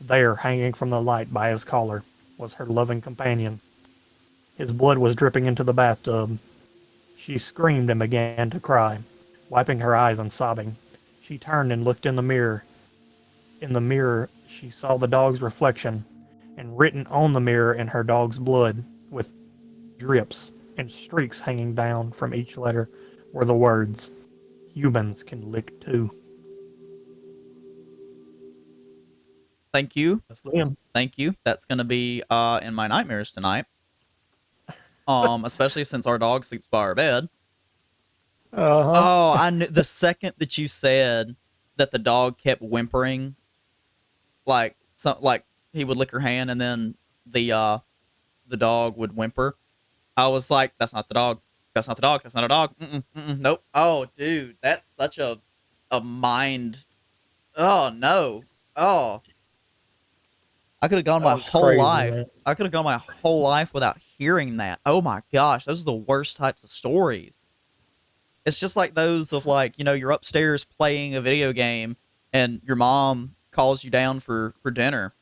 D: There, hanging from the light by his collar, was her loving companion. His blood was dripping into the bathtub. She screamed and began to cry, wiping her eyes and sobbing. She turned and looked in the mirror. In the mirror, she saw the dog's reflection, and written on the mirror in her dog's blood, with drips and streaks hanging down from each letter, were the words, "Humans can lick too."
A: Thank you.
D: That's the end.
A: Thank you. That's gonna be in my nightmares tonight. Especially since our dog sleeps by our bed.
D: Uh-huh.
A: Oh, I knew the second that you said that the dog kept whimpering, like he would lick her hand and then the dog would whimper. I was like, that's not the dog. That's not the dog. That's not a dog. Nope. Oh, dude, that's such a mind. Oh no. Oh, I could have gone
D: That
A: my
D: was
A: whole
D: crazy,
A: life.
D: man.
A: I could have gone my whole life without hearing that. Oh my gosh, those are the worst types of stories. It's just like those of like, you're upstairs playing a video game and your mom calls you down for dinner.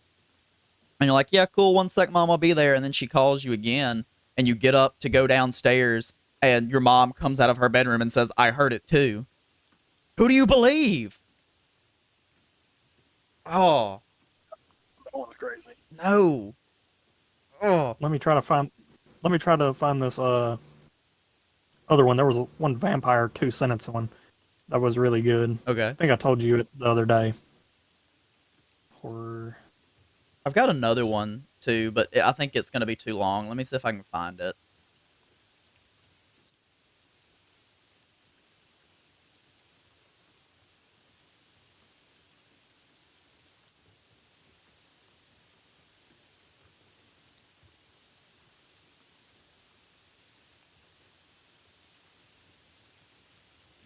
A: And you're like, yeah, cool, 1 sec, mom, I'll be there. And then she calls you again and you get up to go downstairs and your mom comes out of her bedroom and says, I heard it too. Who do you believe? Oh,
D: That was crazy.
A: no. Oh,
D: Let me try to find this other one. There was one vampire 2 sentence one that was really good.
A: Okay.
D: I think I told you it the other day. Or
A: I've got another one too, but I think it's going to be too long. Let me see if I can find it.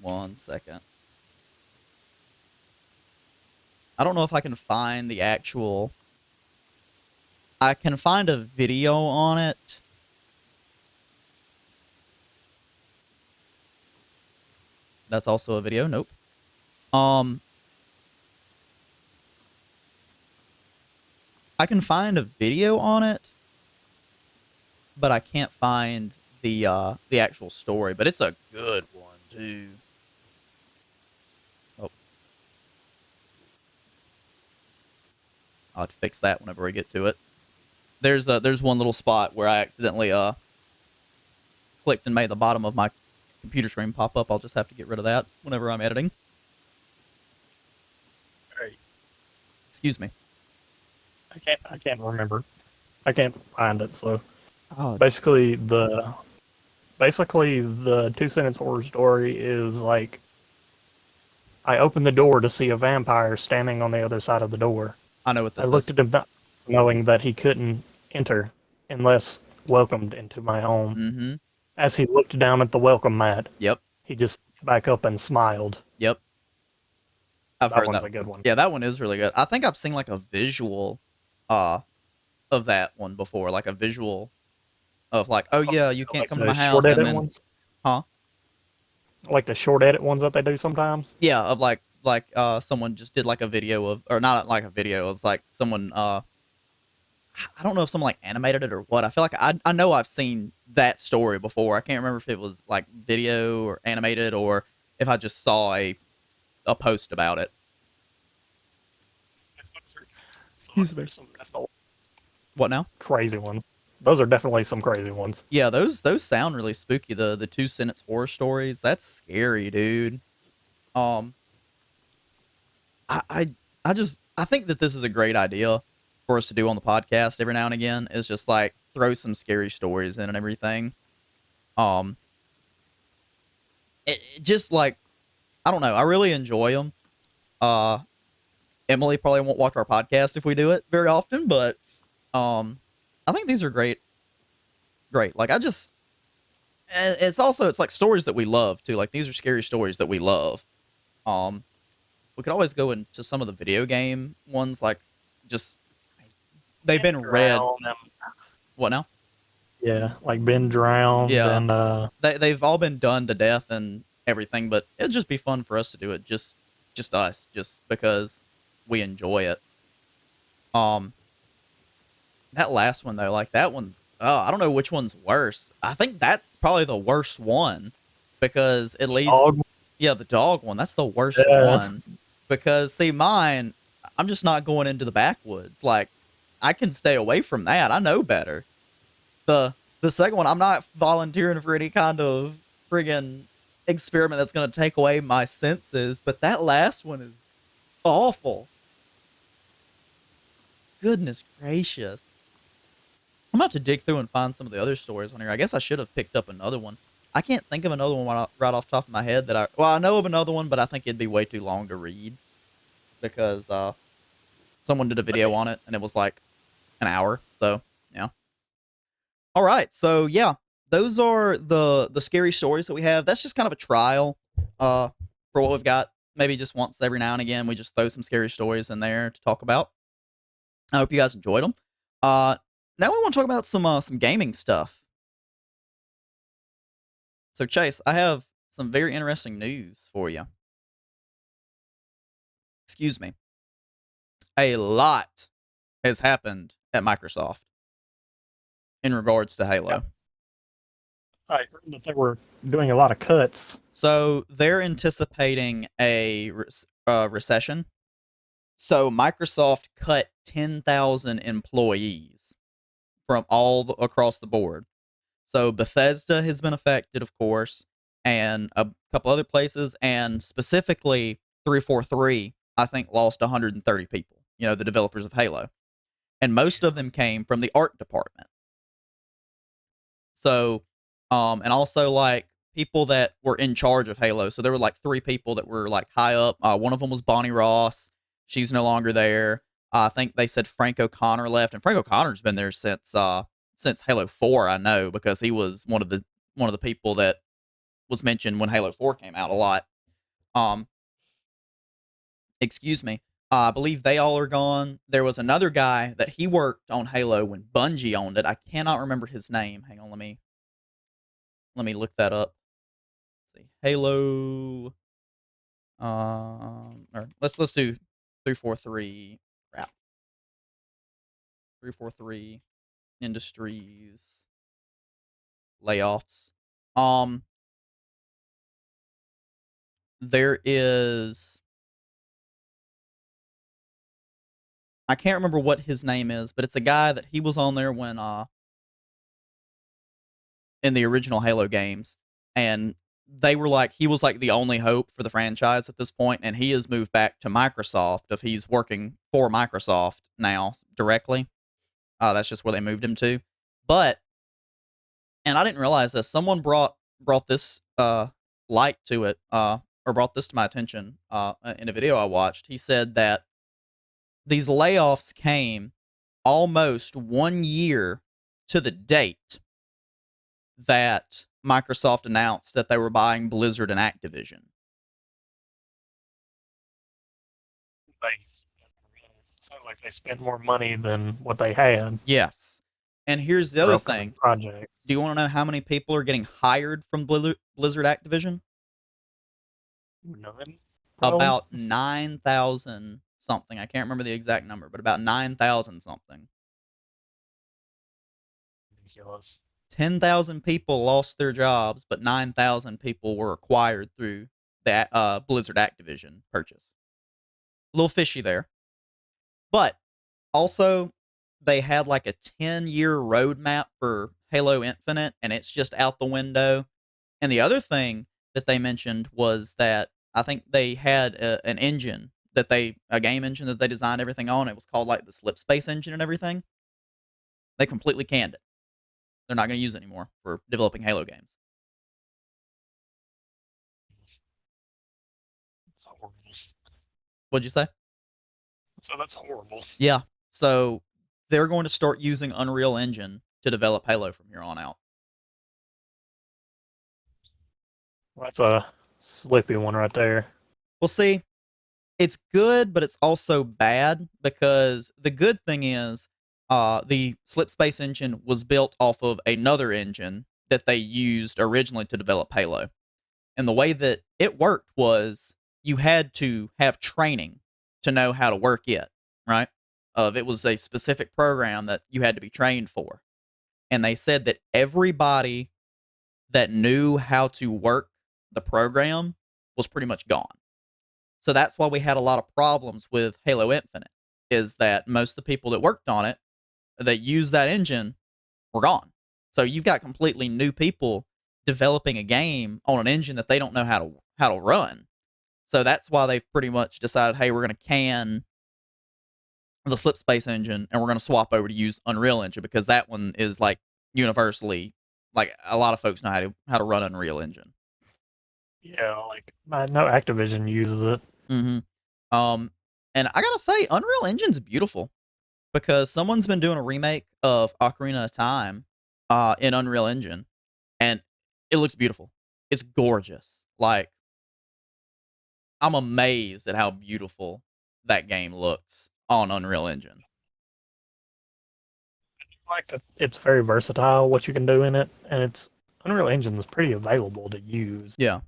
A: One second. I don't know if I can find the actual... I can find a video on it. That's also a video. Nope. I can find a video on it, but I can't find the actual story. But it's a good one too. Oh, I'll have to fix that whenever we get to it. There's one little spot where I accidentally clicked and made the bottom of my computer screen pop up. I'll just have to get rid of that whenever I'm editing.
D: Right.
A: Excuse me.
D: I can't remember. I can't find it. So
A: Oh,
D: basically the 2 sentence horror story is like I opened the door to see a vampire standing on the other side of the door.
A: I know what this
D: I looked
A: is.
D: at him not knowing that he couldn't enter unless welcomed into my home.
A: Mm-hmm.
D: As he looked down at the welcome mat,
A: Yep.
D: he just back up and smiled.
A: Yep. I've
D: That
A: heard
D: one's
A: that.
D: a good one.
A: Yeah, that one is really good. I think I've seen like a visual of that one before, like a visual of like, oh yeah, you can't
D: Like
A: come to
D: the
A: my house,
D: short
A: and
D: edit
A: then
D: ones?
A: huh?
D: Like the short edit ones that they do sometimes?
A: Yeah, of like someone just did like a video of, or not like a video, it's like someone I don't know if someone like animated it or what. I feel like I know I've seen that story before. I can't remember if it was like video or animated or if I just saw a post about it.
D: Excuse me. Some definitely
A: What now?
D: crazy ones. Those are definitely some crazy ones.
A: Yeah, those sound really spooky. The 2 sentence horror stories. That's scary, dude. Um, I think that this is a great idea for us to do on the podcast every now and again. Is just like throw some scary stories in and everything. Um, it just like I don't know. I really enjoy them. Emily probably won't watch our podcast if we do it very often, but I think these are great. Great. Like it's like stories that we love too. Like these are scary stories that we love. We could always go into some of the video game ones, like just they've been read. What now?
D: Yeah, like been drowned.
A: Yeah.
D: And
A: They've all been done to death and everything, but it'd just be fun for us to do it. Just us, just because we enjoy it. That last one though, like that one, oh, I don't know which one's worse. I think that's probably the worst one because at least, yeah, the dog one, that's the worst one because see mine, I'm just not going into the backwoods. Like I can stay away from that. I know better. The second one, I'm not volunteering for any kind of friggin' experiment that's going to take away my senses, but that last one is awful. Goodness gracious. I'm about to dig through and find some of the other stories on here. I guess I should have picked up another one. I can't think of another one right off the top of my head I know of another one, but I think it'd be way too long to read because someone did a video on it and it was like an hour. So, yeah. All right. So, yeah, those are the scary stories that we have. That's just kind of a trial for what we've got. Maybe just once every now and again, we just throw some scary stories in there to talk about. I hope you guys enjoyed them. Now we want to talk about some gaming stuff. So Chase, I have some very interesting news for you. Excuse me. A lot has happened at Microsoft in regards to Halo.
D: Yeah. I heard that they were doing a lot of cuts.
A: So they're anticipating a recession. So Microsoft cut 10,000 employees from all across the board. So Bethesda has been affected, of course. and a couple other places, and specifically 343, I think, lost 130 people, the developers of Halo. And most of them came from the art department. So, and also like people that were in charge of Halo. So there were like 3 people that were like high up. One of them was Bonnie Ross. She's no longer there. I think they said Frank O'Connor left, and Frank O'Connor's been there since Halo 4. I know because he was one of the people that was mentioned when Halo 4 came out a lot. Excuse me. I believe they all are gone. There was another guy that he worked on Halo when Bungie owned it. I cannot remember his name. Hang on, let me look that up. Let's see. Halo. Or let's do 343. Crap. 343 Industries layoffs. There is. I can't remember what his name is, but it's a guy that he was on there when in the original Halo games, and they were like he was like the only hope for the franchise at this point, and he has moved back to Microsoft. If he's working for Microsoft now directly, that's just where they moved him to. But and I didn't realize this. Someone brought this light to it, or brought this to my attention in a video I watched. He said that these layoffs came almost 1 year to the date that Microsoft announced that they were buying Blizzard and Activision.
D: Sounds like they spent more money than what they had.
A: Yes. And here's the other thing.
D: Projects.
A: Do you want to know how many people are getting hired from Blizzard Activision?
D: None.
A: About 9,000 something. I can't remember the exact number, but about 9,000 something.
D: Ridiculous.
A: 10,000 people lost their jobs, but 9,000 people were acquired through that Blizzard Activision purchase. A little fishy there. But also, they had like a 10-year roadmap for Halo Infinite, and it's just out the window. And the other thing that they mentioned was that I think they had an engine a game engine that they designed everything on. It was called like the Slip Space engine and everything. They completely canned it. They're not going to use it anymore for developing Halo games.
D: That's horrible.
A: What'd you say?
D: So that's horrible.
A: Yeah. So they're going to start using Unreal Engine to develop Halo from here on out.
D: Well, that's a slippy one right there.
A: Well, see, it's good, but it's also bad because the good thing is the Slip Space engine was built off of another engine that they used originally to develop Halo. And the way that it worked was you had to have training to know how to work it, right? It was a specific program that you had to be trained for. And they said that everybody that knew how to work the program was pretty much gone. So that's why we had a lot of problems with Halo Infinite, is that most of the people that worked on it, that used that engine, were gone. So you've got completely new people developing a game on an engine that they don't know how to run. So that's why they've pretty much decided, hey, we're going to can the Slip Space engine and we're going to swap over to use Unreal Engine, because that one is like universally, like a lot of folks know how to run Unreal Engine.
D: Yeah, like I know Activision uses it.
A: Mm-hmm. And I gotta say, Unreal Engine's beautiful because someone's been doing a remake of Ocarina of Time in Unreal Engine, and it looks beautiful. It's gorgeous. Like, I'm amazed at how beautiful that game looks on Unreal Engine.
D: I like that it's very versatile what you can do in it, and it's Unreal Engine is pretty available to use.
A: Yeah,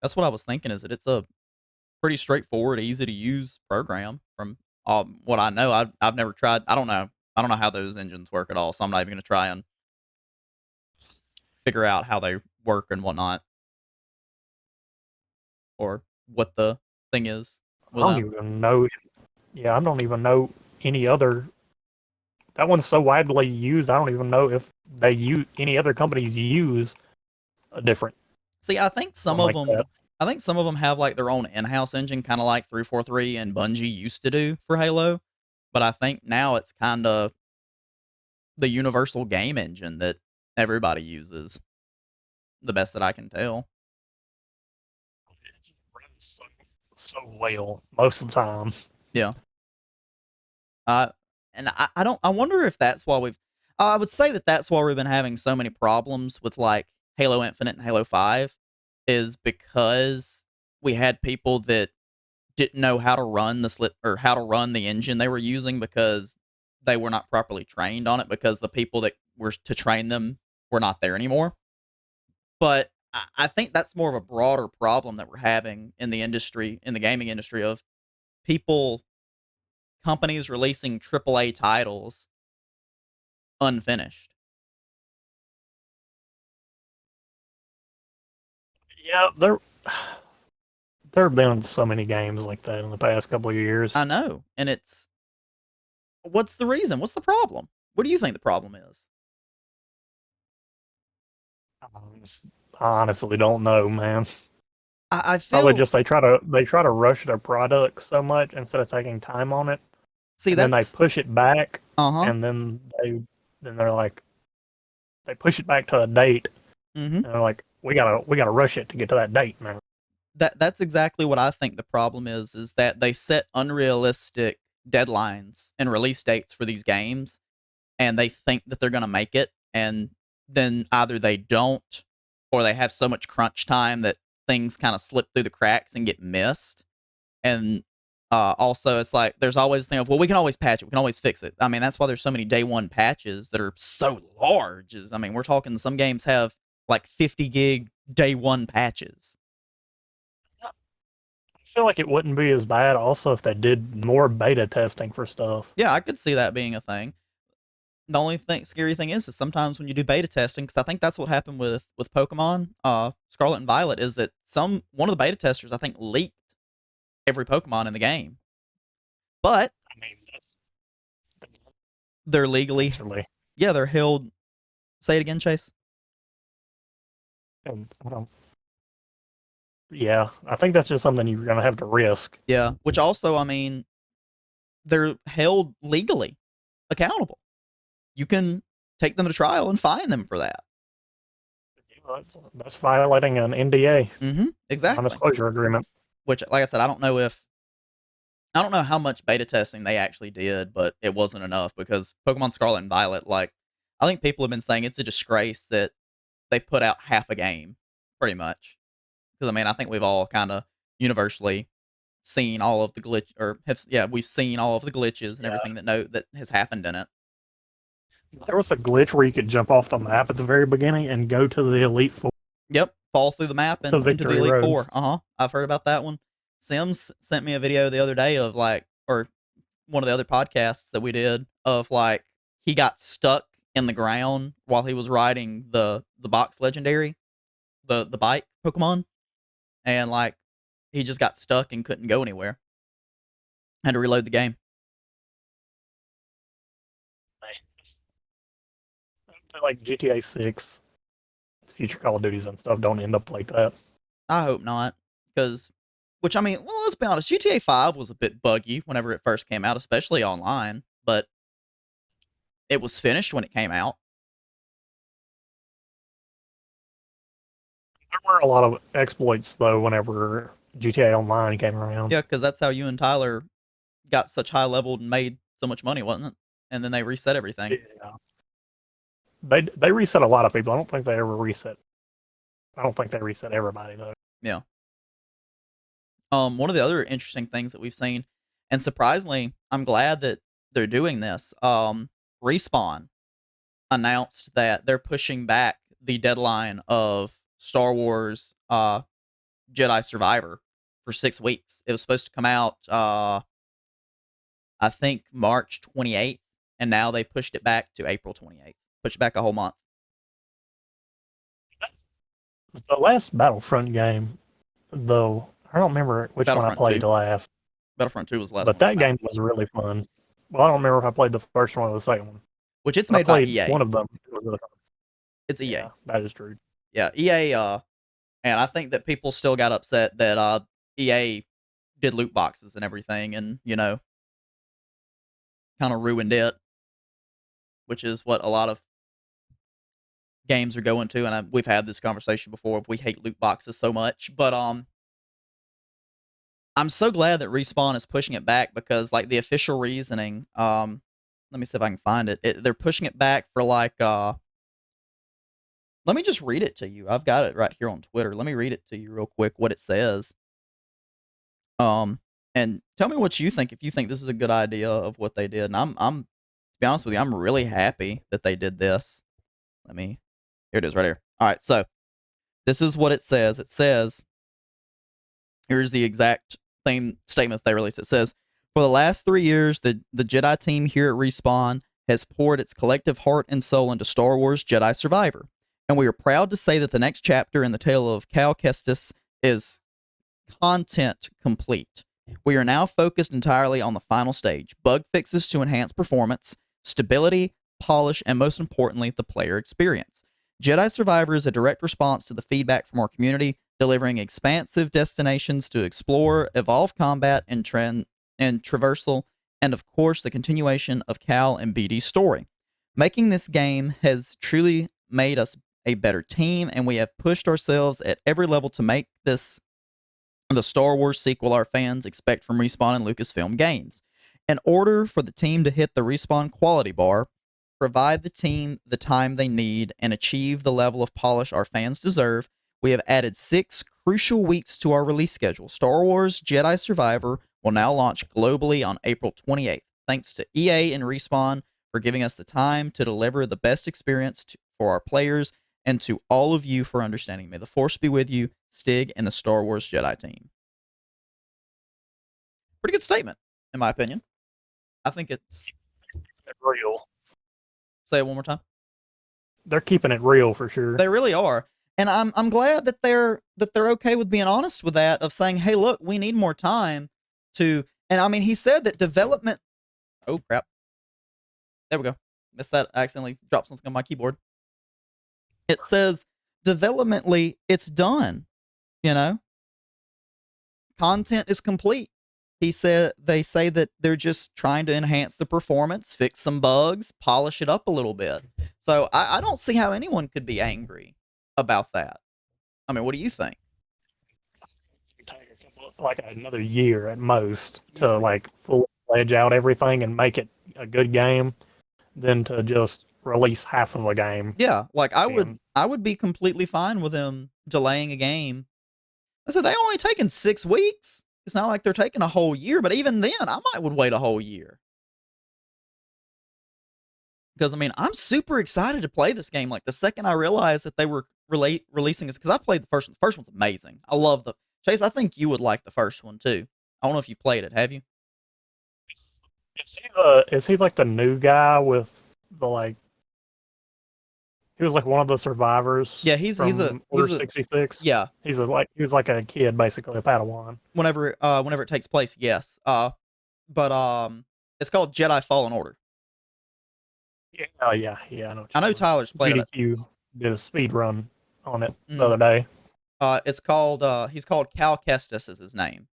A: that's what I was thinking. Is that it's a pretty straightforward, easy to use program. From what I know, I've never tried. I don't know how those engines work at all, so I'm not even going to try and figure out how they work and whatnot, or what the thing is.
D: I don't even know. Yeah, I don't even know any other. That one's so widely used. I don't even know if they use any other companies use a different
A: See, I think some
D: something
A: of
D: like that.
A: them. I think some of them have like their own in-house engine, kind of like 343 and Bungie used to do for Halo. But I think now it's kind of the universal game engine that everybody uses. The best that I can tell.
D: It runs so well most of the time.
A: Yeah. Uh, and I don't. I wonder if that's why we've. I would say that that's why we've been having so many problems with like Halo Infinite and Halo 5, is because we had people that didn't know how to run the slip or how to run the engine they were using because they were not properly trained on it because the people that were to train them were not there anymore. But I think that's more of a broader problem that we're having in the industry, in the gaming industry, of people, companies releasing AAA titles unfinished.
D: Yeah, there have been so many games like that in the past couple of years.
A: I know, and it's what's the reason? What's the problem? What do you think the problem is?
D: I honestly don't know, man.
A: I
D: Probably
A: feel
D: just they try to rush their product so much instead of taking time on it,
A: see
D: and then they
A: that's
D: push it back,
A: uh-huh.
D: and then they're like they push it back to a date,
A: Mhm.
D: and they're like we gotta rush it to get to that date, man.
A: That's exactly what I think the problem is that they set unrealistic deadlines and release dates for these games, and they think that they're going to make it, and then either they don't or they have so much crunch time that things kind of slip through the cracks and get missed. And also it's like there's always the thing of, well, we can always patch it, we can always fix it. I mean, that's why there's so many day one patches that are so large. I mean, we're talking some games have like 50 gig day one patches.
D: I feel like it wouldn't be as bad also if they did more beta testing for stuff.
A: Yeah, I could see that being a thing. The only scary thing is sometimes when you do beta testing, because I think that's what happened with Pokemon, Scarlet and Violet, is that one of the beta testers I think leaked every Pokemon in the game, but
D: I mean, that's
A: they're legally,
D: naturally,
A: yeah, they're held. Say it again, Chase.
D: and I don't. Yeah, I think that's just something you're gonna have to risk.
A: Yeah, which also, I mean, they're held legally accountable. You can take them to trial and fine them for that.
D: That's violating an NDA,
A: Exactly.
D: non-disclosure agreement.
A: Which, like I said, I don't know how much beta testing they actually did, but it wasn't enough because Pokemon Scarlet and Violet, like, I think people have been saying it's a disgrace that they put out half a game, pretty much. Because, I mean, I think we've all kind of universally seen all of the we've seen all of the glitches and
D: Yeah,
A: everything that has happened in it.
D: there was a glitch where you could jump off the map at the very beginning and go to the Elite Four,
A: Yep, fall through the map
D: to
A: and into the
D: Victory
A: Elite
D: Road.
A: Four. I've heard about that one. Sims sent me a video the other day of like, or one of the other podcasts that we did of like he got stuck in the ground while he was riding the box legendary, the bike Pokemon, and like he just got stuck and couldn't go anywhere. Had to reload the game.
D: Like GTA 6, future Call of Duties and stuff don't end up like that.
A: I hope not, because which I mean, well, let's be honest, GTA 5 was a bit buggy whenever it first came out, especially online, but it was finished when it came out.
D: There were a lot of exploits though whenever GTA Online came around.
A: Yeah, because that's how you and Tyler got such high leveled and made so much money, wasn't it? And then they reset everything.
D: Yeah. They reset a lot of people. I don't think they ever reset. I don't think they reset everybody though.
A: Yeah. One of the other interesting things that we've seen, and surprisingly, I'm glad that they're doing this. Respawn announced that they're pushing back the deadline of Star Wars Jedi Survivor for 6 weeks. It was supposed to come out, I think March 28th, and now they pushed it back to April 28th. Pushed back a whole month.
D: The last Battlefront game, though, I don't remember which one I
A: Battlefront 2.
D: played last,
A: Battlefront 2 was the last
D: but
A: one to
D: that
A: come out,
D: game was really fun. Well, I don't remember if I played the first one or the second one,
A: which it's
D: but I
A: made by
D: played
A: EA.
D: one of them. It was really fun.
A: It's EA.
D: Yeah, that is true.
A: Yeah, EA. And I think that people still got upset that EA did loot boxes and everything, and kind of ruined it, which is what a lot of games are going to. And we've had this conversation before. We hate loot boxes so much, but I'm so glad that Respawn is pushing it back, because like the official reasoning, let me see if I can find it. They're pushing it back for like let me just read it to you. I've got it right here on Twitter. Let me read it to you real quick what it says. And tell me what you think, if you think this is a good idea of what they did. And I'm to be honest with you, I'm really happy that they did this. Here it is right here. All right, so this is what it says. It says, here's the exact statement they released. It says, for the last 3 years, the Jedi team here at Respawn has poured its collective heart and soul into Star Wars Jedi Survivor. And we are proud to say that the next chapter in the tale of Cal Kestis is content complete. We are now focused entirely on the final stage, bug fixes to enhance performance, stability, polish, and most importantly, the player experience. Jedi Survivor is a direct response to the feedback from our community, delivering expansive destinations to explore, evolve combat, and traversal, and of course, the continuation of Cal and BD's story. Making this game has truly made us a better team, and we have pushed ourselves at every level to make this the Star Wars sequel our fans expect from Respawn and Lucasfilm Games. In order for the team to hit the Respawn quality bar, provide the team the time they need, and achieve the level of polish our fans deserve, we have added 6 crucial weeks to our release schedule. Star Wars Jedi Survivor will now launch globally on April 28th. Thanks to EA and Respawn for giving us the time to deliver the best experience for our players, and to all of you for understanding. May the Force be with you, Stig and the Star Wars Jedi team. Pretty good statement, in my opinion. I think it's
D: real.
A: Say it one more time.
D: They're keeping it real for sure.
A: They really are. And I'm glad that they're okay with being honest with that, of saying, hey, look, we need more time to. And I mean, he said that development. Oh crap! There we go. Missed that. I accidentally dropped something on my keyboard. It says developmentally it's done. Content is complete. They say that they're just trying to enhance the performance, fix some bugs, polish it up a little bit. So I don't see how anyone could be angry about that. I mean, what do you think?
D: Like another year at most to like fully fledge out everything and make it a good game, than to just release half of a game.
A: Yeah, like I would be completely fine with them delaying a game. I said they only taken 6 weeks. It's not like they're taking a whole year, but even then, I would wait a whole year. Because I mean, I'm super excited to play this game. Like the second I realized that they were releasing this, because I played the first one. The first one's amazing. I love the Chase. I think you would like the first one too. I don't know if you played it. Have you?
D: Is he like the new guy with the like? He was like one of the survivors.
A: Yeah, he's a
D: Order 66.
A: Yeah,
D: he was like a kid, basically a Padawan.
A: Whenever it takes place, yes. But it's called Jedi Fallen Order.
D: Yeah, yeah.
A: I know Tyler's played it.
D: GDQ did a speed run on it the other day.
A: It's called he's called Cal Kestis is his name,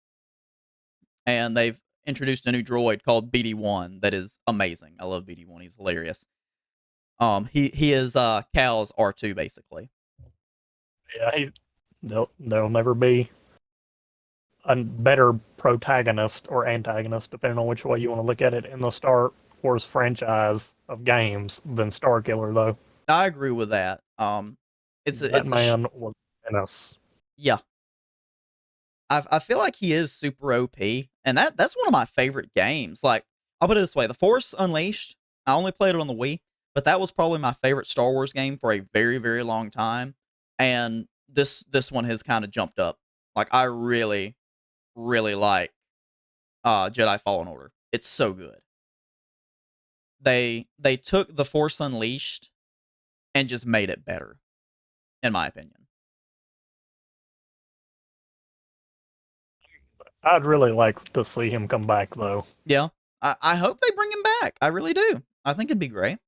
A: and they've introduced a new droid called BD1 that is amazing. I love BD1. He's hilarious. He is Cal's R2 basically.
D: Yeah, there'll never be a better protagonist or antagonist, depending on which way you want to look at it, in the Star Wars franchise of games than Starkiller, though.
A: I agree with that.
D: That man was in us.
A: Yeah. I feel like he is super OP, and that's one of my favorite games. Like, I'll put it this way: The Force Unleashed. I only played it on the Wii, but that was probably my favorite Star Wars game for a very, very long time. And this one has kind of jumped up. Like, I really, really like Jedi Fallen Order. It's so good. They took The Force Unleashed and just made it better, in my opinion.
D: I'd really like to see him come back, though.
A: Yeah, I hope they bring him back. I really do. I think it'd be great.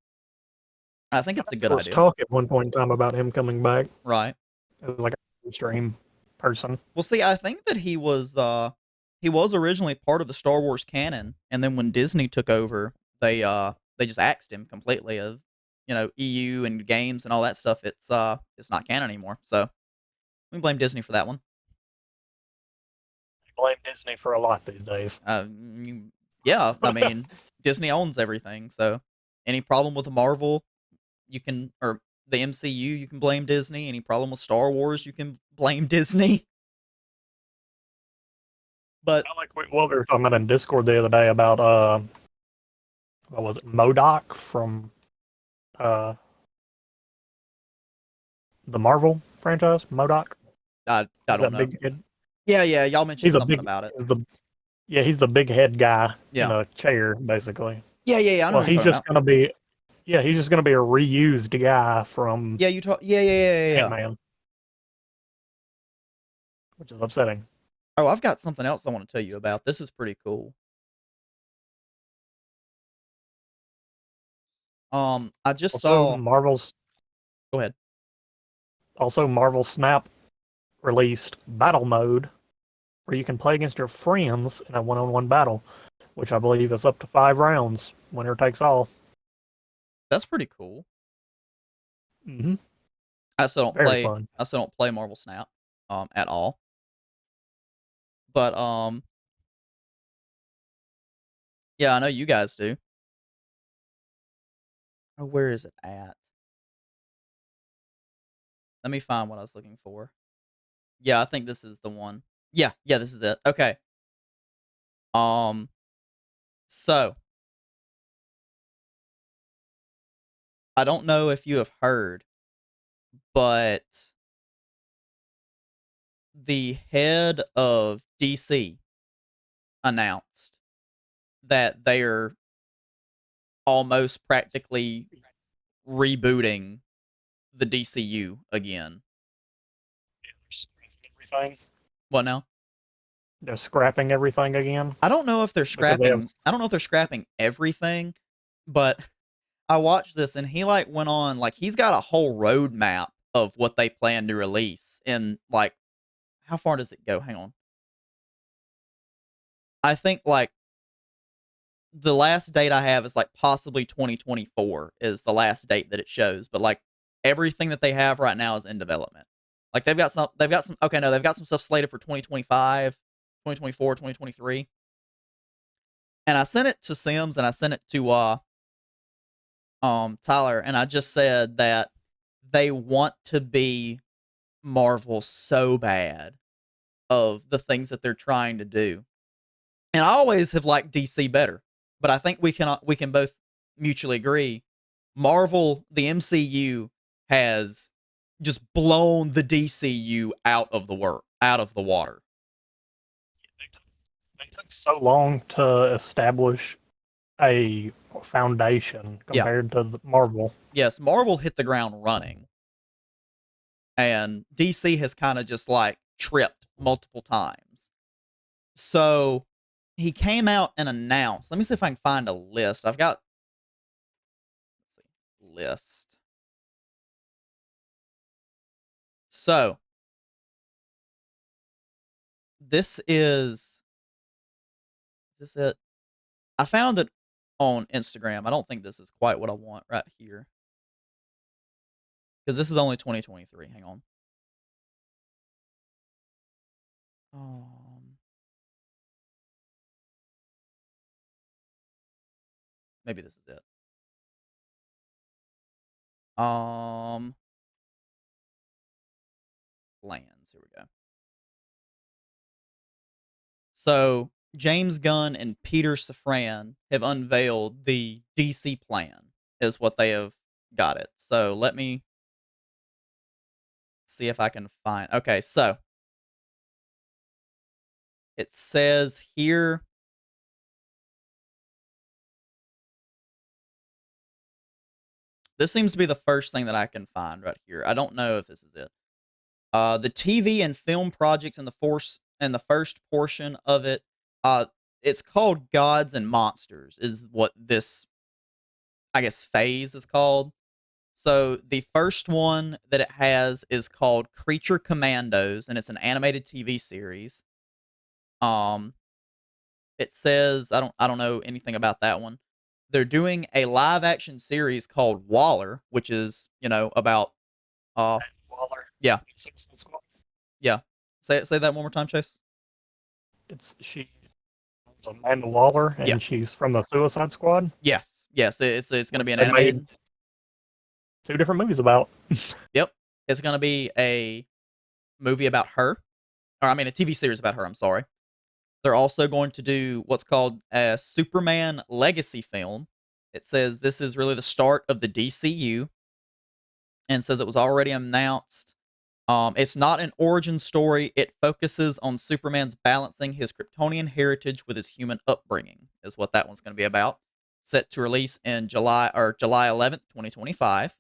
A: I think it's a good idea.
D: There was talk at one point in time about him coming back.
A: Right.
D: It was like a mainstream person.
A: Well, see, I think that he was originally part of the Star Wars canon, and then when Disney took over, they just axed him completely of, EU and games and all that stuff. It's not canon anymore. So we can blame Disney for that one.
D: Blame Disney for a lot these days.
A: Yeah, I mean, Disney owns everything. So any problem with Marvel, or the MCU, you can blame Disney. Any problem with Star Wars, you can blame Disney. But
D: Like what we were talking about in Discord the other day about what was it, MODOK from the Marvel franchise, MODOK.
A: I don't know.
D: Big head.
A: Yeah, y'all mentioned something about it.
D: He's the big head guy
A: Yeah.
D: in a chair, basically.
A: Yeah, I know.
D: Well, he's just gonna be, he's just gonna be a reused guy from
A: Yeah,
D: Ant-Man, which is upsetting.
A: Oh, I've got something else I want to tell you about. This is pretty cool. I just saw.
D: Marvel's.
A: Go ahead.
D: Also, Marvel Snap released Battle Mode, where you can play against your friends in a one-on-one battle, which I believe is up to 5 rounds. Winner takes all.
A: That's pretty cool.
D: Mm-hmm.
A: I still don't
D: Very fun.
A: I still don't play Marvel Snap, at all. But yeah, I know you guys do. Oh, where is it at? Let me find what I was looking for. Yeah, I think this is the one. Yeah, this is it. Okay. So I don't know if you have heard, but the head of DC announced that they're almost practically rebooting the DCU again.
D: Everything.
A: What now?
D: They're scrapping everything again.
A: I don't know if they're scrapping. I don't know if they're scrapping everything, but I watched this and he went on he's got a whole roadmap of what they plan to release. And how far does it go? Hang on. I think the last date I have is possibly 2024 is the last date that it shows. But everything that they have right now is in development. They've got some stuff slated for 2025, 2024, 2023. And I sent it to Sims and I sent it to Tyler, and I just said that they want to be Marvel so bad of the things that they're trying to do. And I always have liked DC better, but I think we can both mutually agree Marvel, the MCU, has just blown the DCU out of the water.
D: They took so long to establish a foundation compared to Marvel.
A: Yes, Marvel hit the ground running. And DC has kind of just tripped multiple times. So he came out and announced. Let me see if I can find a list. I've got list. So this is it? I found it on Instagram. I don't think this is quite what I want right here. Because this is only 2023. Hang on. Maybe this is it. Plans. Here we go. So James Gunn and Peter Safran have unveiled the DC plan, is what they have got it. So let me see if I can find. Okay, so it says here. This seems to be the first thing that I can find right here. I don't know if this is it. The TV and film projects in the first portion of it. It's called Gods and Monsters, is what this, I guess, phase is called. So the first one that it has is called Creature Commandos, and it's an animated TV series. Um, it says I don't know anything about that one. They're doing a live action series called Waller, which is about uh
D: Waller.
A: yeah
D: Suicide Squad.
A: yeah. Say that one more time, Chase.
D: She's Amanda Waller,
A: Yeah.
D: and she's from the Suicide Squad.
A: Yes. It's going to be an
D: They made
A: animated.
D: 2 different movies about.
A: Yep, it's going to be a movie about her, or I mean a TV series about her. I'm sorry. They're also going to do what's called a Superman legacy film. It says this is really the start of the DCU, and says it was already announced. It's not an origin story. It focuses on Superman's balancing his Kryptonian heritage with his human upbringing, is what that one's going to be about. Set to release in July 11th, 2025.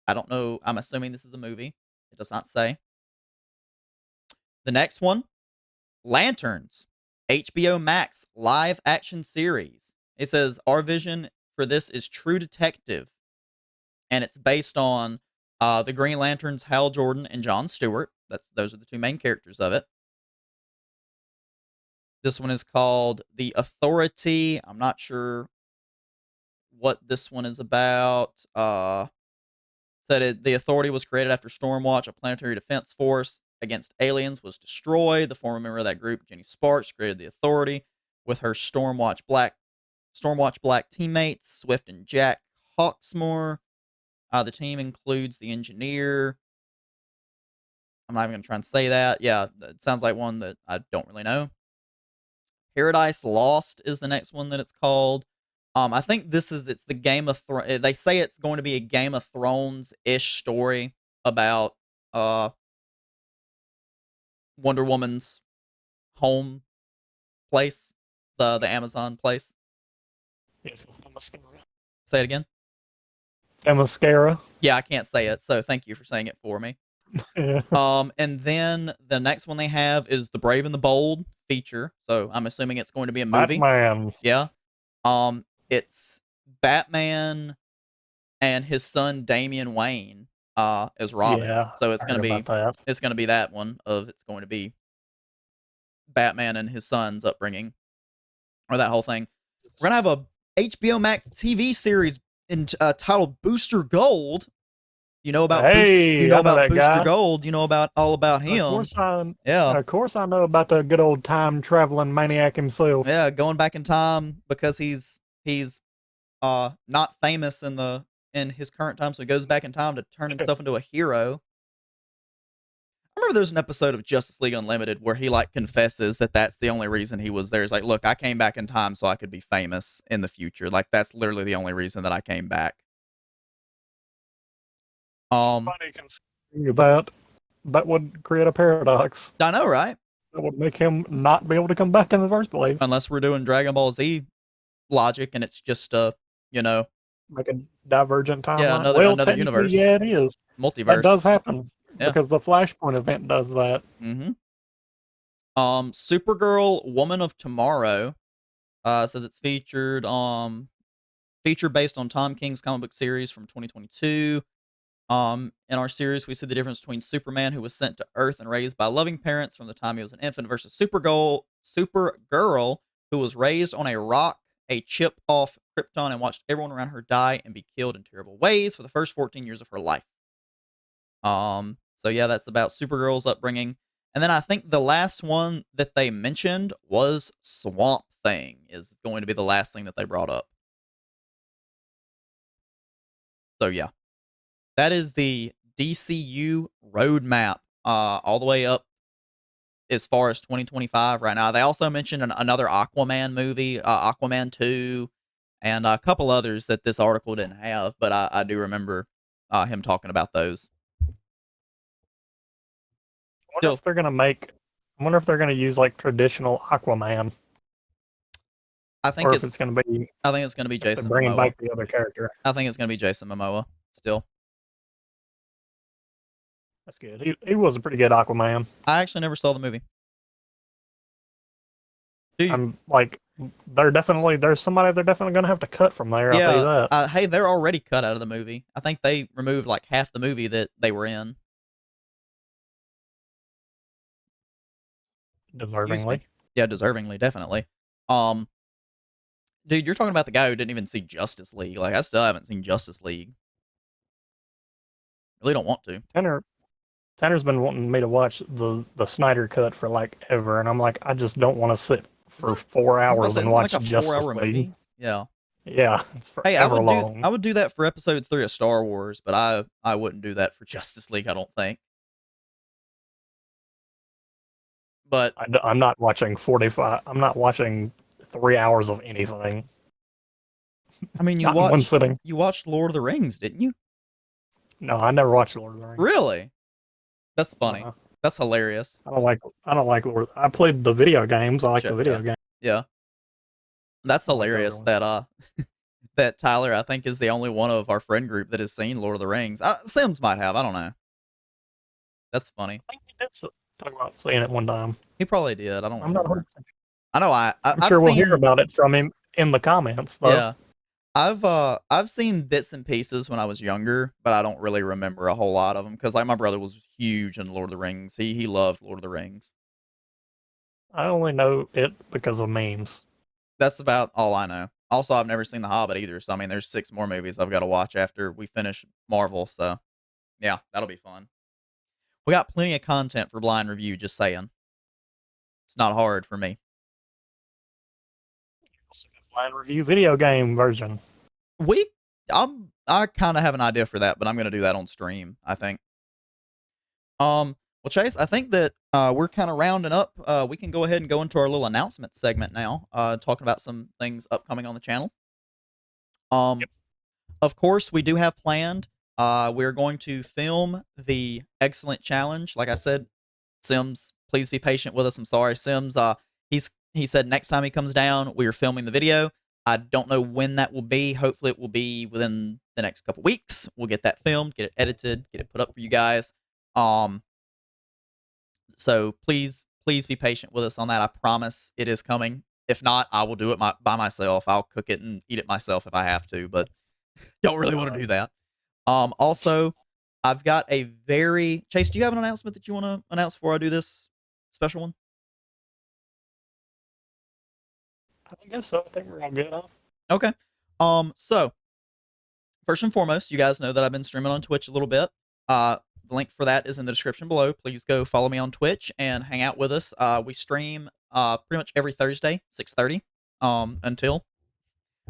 A: I don't know. I'm assuming this is a movie. It does not say. The next one, Lanterns, HBO Max live action series. It says our vision for this is True Detective, and it's based on the Green Lanterns, Hal Jordan and John Stewart. Those are the 2 main characters of it. This one is called The Authority. I'm not sure what this one is about. The Authority was created after Stormwatch, a planetary defense force against aliens, was destroyed. The former member of that group, Jenny Sparks, created the Authority with her Stormwatch Black teammates, Swift and Jack Hawksmoor. The team includes the engineer. I'm not even going to try and say that. Yeah, it sounds like one that I don't really know. Paradise Lost is the next one that it's called. I think it's the Game of Thrones. They say it's going to be a Game of Thrones-ish story about Wonder Woman's home place, the Amazon place.
D: Yes,
A: Say it again.
D: Mascara.
A: Yeah, I can't say it, so thank you for saying it for me.
D: Yeah.
A: And then the next one they have is The Brave and the Bold feature. So I'm assuming it's going to be a movie.
D: Batman.
A: Yeah. It's Batman and his son Damian Wayne as Robin.
D: Yeah,
A: So it's
D: I
A: gonna
D: heard
A: be
D: about that.
A: it's gonna be that one of it's going to be Batman and his son's upbringing, or that whole thing. We're gonna have a HBO Max TV series titled Booster Gold. You know about
D: Hey, I know that
A: Booster
D: guy.
A: Gold. You know about all about
D: Of
A: him.
D: course I,
A: Yeah,
D: of course I know about the good old time traveling maniac himself.
A: yeah, going back in time because he's not famous in his current time, so he goes back in time to turn himself into a hero. I remember there's an episode of Justice League Unlimited where he like confesses that that's the only reason he was there. He's like, "Look, I came back in time so I could be famous in the future. Like that's literally the only reason that I came back."
D: It's funny considering that would create a paradox.
A: I know, right?
D: That would make him not be able to come back in the first place.
A: Unless we're doing Dragon Ball Z logic and it's just you know,
D: Like a divergent timeline.
A: yeah,
D: Well,
A: another
D: technically,
A: universe,
D: yeah, it is. That does
A: multiverse.
D: happen
A: Yeah.
D: because the Flashpoint event does that.
A: Mm-hmm. Supergirl, Woman of Tomorrow, says it's featured feature based on Tom King's comic book series from 2022. In our series, we see the difference between Superman, who was sent to Earth and raised by loving parents from the time he was an infant, versus Supergirl, who was raised on a rock, a chip off Krypton, and watched everyone around her die and be killed in terrible ways for the first 14 years of her life. So yeah, that's about Supergirl's upbringing. And then I think the last one that they mentioned was Swamp Thing is going to be the last thing that they brought up. So yeah, that is the DCU roadmap all the way up as far as 2025 right now. They also mentioned another Aquaman movie, Aquaman 2, and a couple others that this article didn't have, but I do remember him talking about those.
D: I wonder if they're gonna use like traditional Aquaman,
A: I think
D: or if it's gonna be
A: I think it's going to be
D: if they're
A: Jason
D: bringing
A: Momoa.
D: back the other character.
A: I think it's going to be Jason Momoa still.
D: That's good. He was a pretty good Aquaman.
A: I actually never saw the movie. Do you?
D: I'm like there's somebody they're definitely gonna have to cut from there. I'll tell you
A: Yeah,
D: that.
A: hey, they're already cut out of the movie. I think they removed like half the movie that they were in. Excuse me.
D: Deservingly.
A: Yeah, deservingly, definitely. Um, dude, you're talking about the guy who didn't even see Justice League. Like, I still haven't seen Justice League. Really don't want to.
D: Tanner Tanner's been wanting me to watch the Snyder cut for like ever, and I'm like, I just don't want to sit
A: Is
D: for
A: it?
D: four
A: I was about to
D: hours
A: say,
D: and
A: isn't it like
D: watch
A: a
D: Justice
A: 4 hour
D: League.
A: movie? Yeah.
D: Yeah, it's
A: Hey, I
D: forever
A: would do
D: long.
A: I would do that for episode 3 of Star Wars, but I wouldn't do that for Justice League, I don't think. But
D: I'm not watching 45. I'm not watching 3 hours of anything.
A: I mean,
D: Not in one sitting.
A: you watched Lord of the Rings, didn't you?
D: No, I never watched Lord of the Rings.
A: Really? That's funny.
D: Uh,
A: That's hilarious.
D: I don't like Lord. I played the video games. I like the
A: Shit, yeah.
D: video game.
A: Yeah. That's
D: I like the other
A: hilarious
D: one.
A: that that Tyler, I think, is the only one of our friend group that has seen Lord of the Rings. Sims might have, I don't know. That's funny.
D: I think we did talk about seeing it one time.
A: He probably did. I don't
D: I'm not.
A: remember. I know
D: I'm
A: I've
D: sure we'll hear
A: seen
D: about it from him in the comments, though.
A: yeah. I've seen bits and pieces when I was younger, but I don't really remember a whole lot of them because like my brother was huge in Lord of the Rings. He loved Lord of the Rings.
D: I only know it because of memes.
A: That's about all I know. Also, I've never seen The Hobbit either, so I mean, there's 6 more movies I've got to watch after we finish Marvel. So yeah, that'll be fun. We got plenty of content for blind review. Just saying, it's not hard for me.
D: Blind review video game version.
A: We I kind of have an idea for that, but I'm gonna do that on stream, I think. Well, Chase, I think that we're kind of rounding up. We can go ahead and go into our little announcement segment now, talking about some things upcoming on the channel.
D: Yep.
A: Of course, we do have planned. We're going to film the excellent challenge. Like I said, Sims, please be patient with us. I'm sorry, Sims. He said next time he comes down, we are filming the video. I don't know when that will be. Hopefully, it will be within the next couple weeks. We'll get that filmed, get it edited, get it put up for you guys. So please be patient with us on that. I promise it is coming. If not, I will do it by myself. I'll cook it and eat it myself if I have to, but don't really want to do that. Also, I've got a very Chase. Do you have an announcement that you want to announce before I do this special one?
D: I guess so. I think we're all good. Huh?
A: Okay. So first and foremost, you guys know that I've been streaming on Twitch a little bit. The link for that is in the description below. Please go follow me on Twitch and hang out with us. We stream pretty much every Thursday, 6:30. Until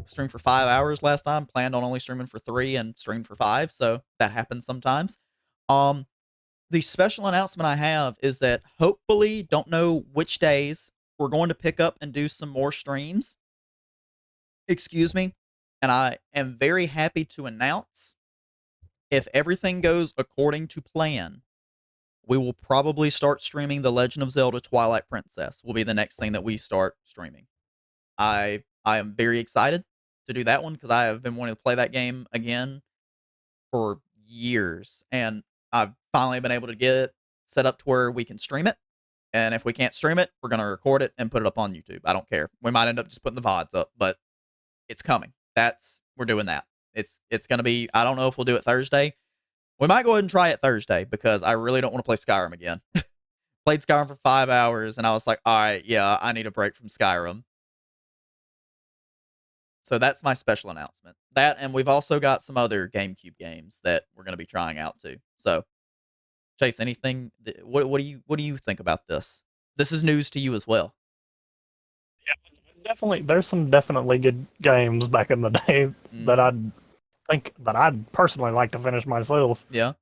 A: streamed for 5 hours last time. Planned on only streaming for 3 and streamed for 5, so that happens sometimes. The special announcement I have is that hopefully, don't know which days, we're going to pick up and do some more streams. Excuse me. And I am very happy to announce, if everything goes according to plan, we will probably start streaming The Legend of Zelda Twilight Princess. Will be the next thing that we start streaming. I am very excited to do that one because I have been wanting to play that game again for years, and I've finally been able to get it set up to where we can stream it. And if we can't stream it, we're gonna record it and put it up on YouTube. I don't care. We might end up just putting the VODs up, but it's coming. We're doing that. It's gonna be. I don't know if we'll do it Thursday. We might go ahead and try it Thursday because I really don't want to play Skyrim again. Played Skyrim for 5 hours, and I was like, all right, yeah, I need a break from Skyrim. So that's my special announcement. That, and we've also got some other GameCube games that we're going to be trying out too. So, Chase, anything? What do you think about this? This is news to you as well.
D: Yeah, definitely. There's some definitely good games back in the day that I'd personally like to finish myself.
A: Yeah.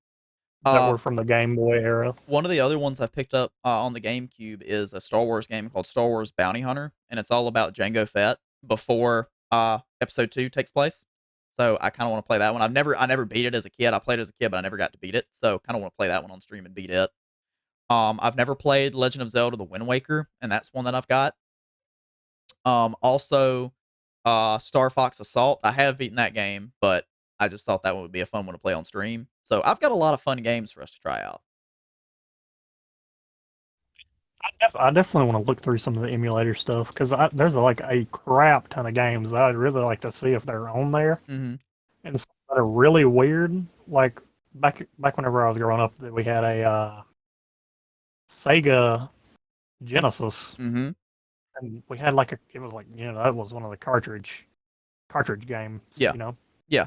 D: That were from the Game Boy era.
A: One of the other ones I've picked up on the GameCube is a Star Wars game called Star Wars Bounty Hunter, and it's all about Jango Fett before Episode 2 takes place. So I kind of want to play that one. I never beat it as a kid. I played it as a kid, but I never got to beat it. So kind of want to play that one on stream and beat it. I've never played Legend of Zelda: The Wind Waker, and that's one that I've got. Also, Star Fox Assault. I have beaten that game, but I just thought that one would be a fun one to play on stream. So I've got a lot of fun games for us to try out.
D: I definitely want to look through some of the emulator stuff because there's like a crap ton of games that I'd really like to see if they're on there,
A: Mm-hmm.
D: and some that are really weird. Like back whenever I was growing up, we had a Sega Genesis,
A: Mm-hmm.
D: and we had like it was like that was one of the cartridge games.
A: Yeah. Yeah.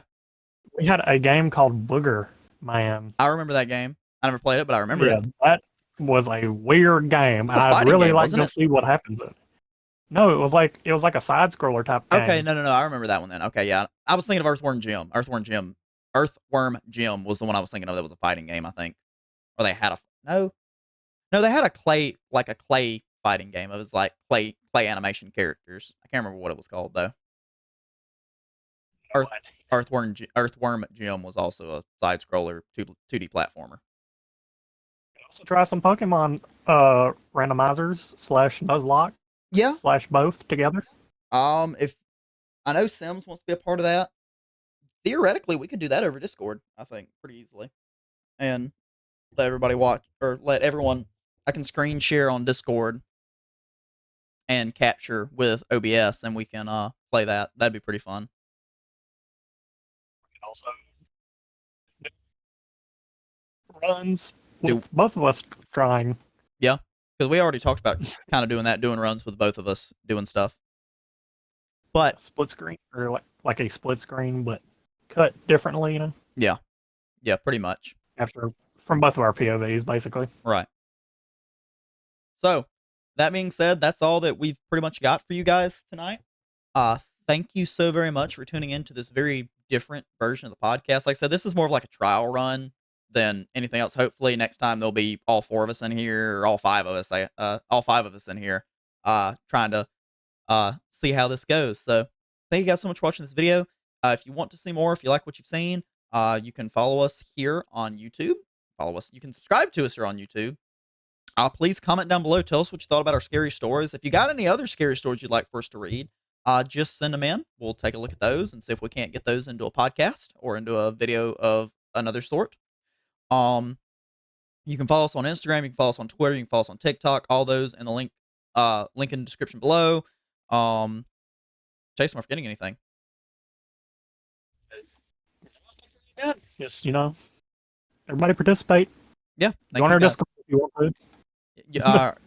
D: We had a game called Booger Man.
A: I remember that game. I never played it, but I remember
D: Yeah,
A: it.
D: that was a weird game.
A: It's a
D: I'd
A: fighting
D: really
A: game,
D: like
A: wasn't
D: to
A: it?
D: see what happens in it. No, it was like a side scroller type
A: Okay,
D: game.
A: no. I remember that one then. Okay, yeah. I was thinking of Earthworm Jim. Earthworm Jim was the one I was thinking of that was a fighting game, I think. Or they had a no, they had a clay fighting game. It was like clay animation characters. I can't remember what it was called though. Earth Earthworm Jim was also a side scroller 2D platformer.
D: Also try some Pokemon randomizers / Nuzlocke
A: Yeah.
D: / both together.
A: If I know Sims wants to be a part of that, theoretically we could do that over Discord, I think, pretty easily. And let everybody watch or let everyone I can screen share on Discord and capture with OBS and we can play that. That'd be pretty fun.
D: Also runs
A: Do
D: with both of us trying.
A: Yeah. Because we already talked about kind of doing runs with both of us doing stuff. But
D: Split screen or like a split screen, but cut differently,
A: yeah. Yeah, pretty much.
D: After from both of our POVs, basically.
A: Right. So, that being said, that's all that we've pretty much got for you guys tonight. Thank you so very much for tuning in to this very different version of the podcast. Like I said, this is more of like a trial run than anything else. Hopefully, next time there'll be all four of us in here, or all five of us. All five of us in here, trying to see how this goes. So, thank you guys so much for watching this video. If you want to see more, if you like what you've seen, you can follow us here on YouTube. Follow us. You can subscribe to us here on YouTube. Please comment down below. Tell us what you thought about our scary stories. If you got any other scary stories you'd like for us to read, just send them in. We'll take a look at those and see if we can't get those into a podcast or into a video of another sort. You can follow us on Instagram. You can follow us on Twitter. You can follow us on TikTok. All those in the link in the description below. Chase, am I forgetting anything?
D: Yeah, just everybody participate.
A: Yeah,
D: Join our Discord if you want to.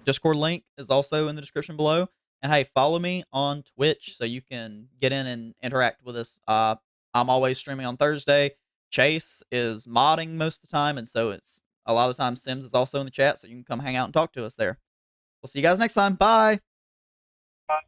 A: Discord link is also in the description below. And hey, follow me on Twitch so you can get in and interact with us. I'm always streaming on Thursday. Chase is modding most of the time, and so it's a lot of times Sims is also in the chat, so you can come hang out and talk to us there. We'll see you guys next time. Bye.
D: Bye.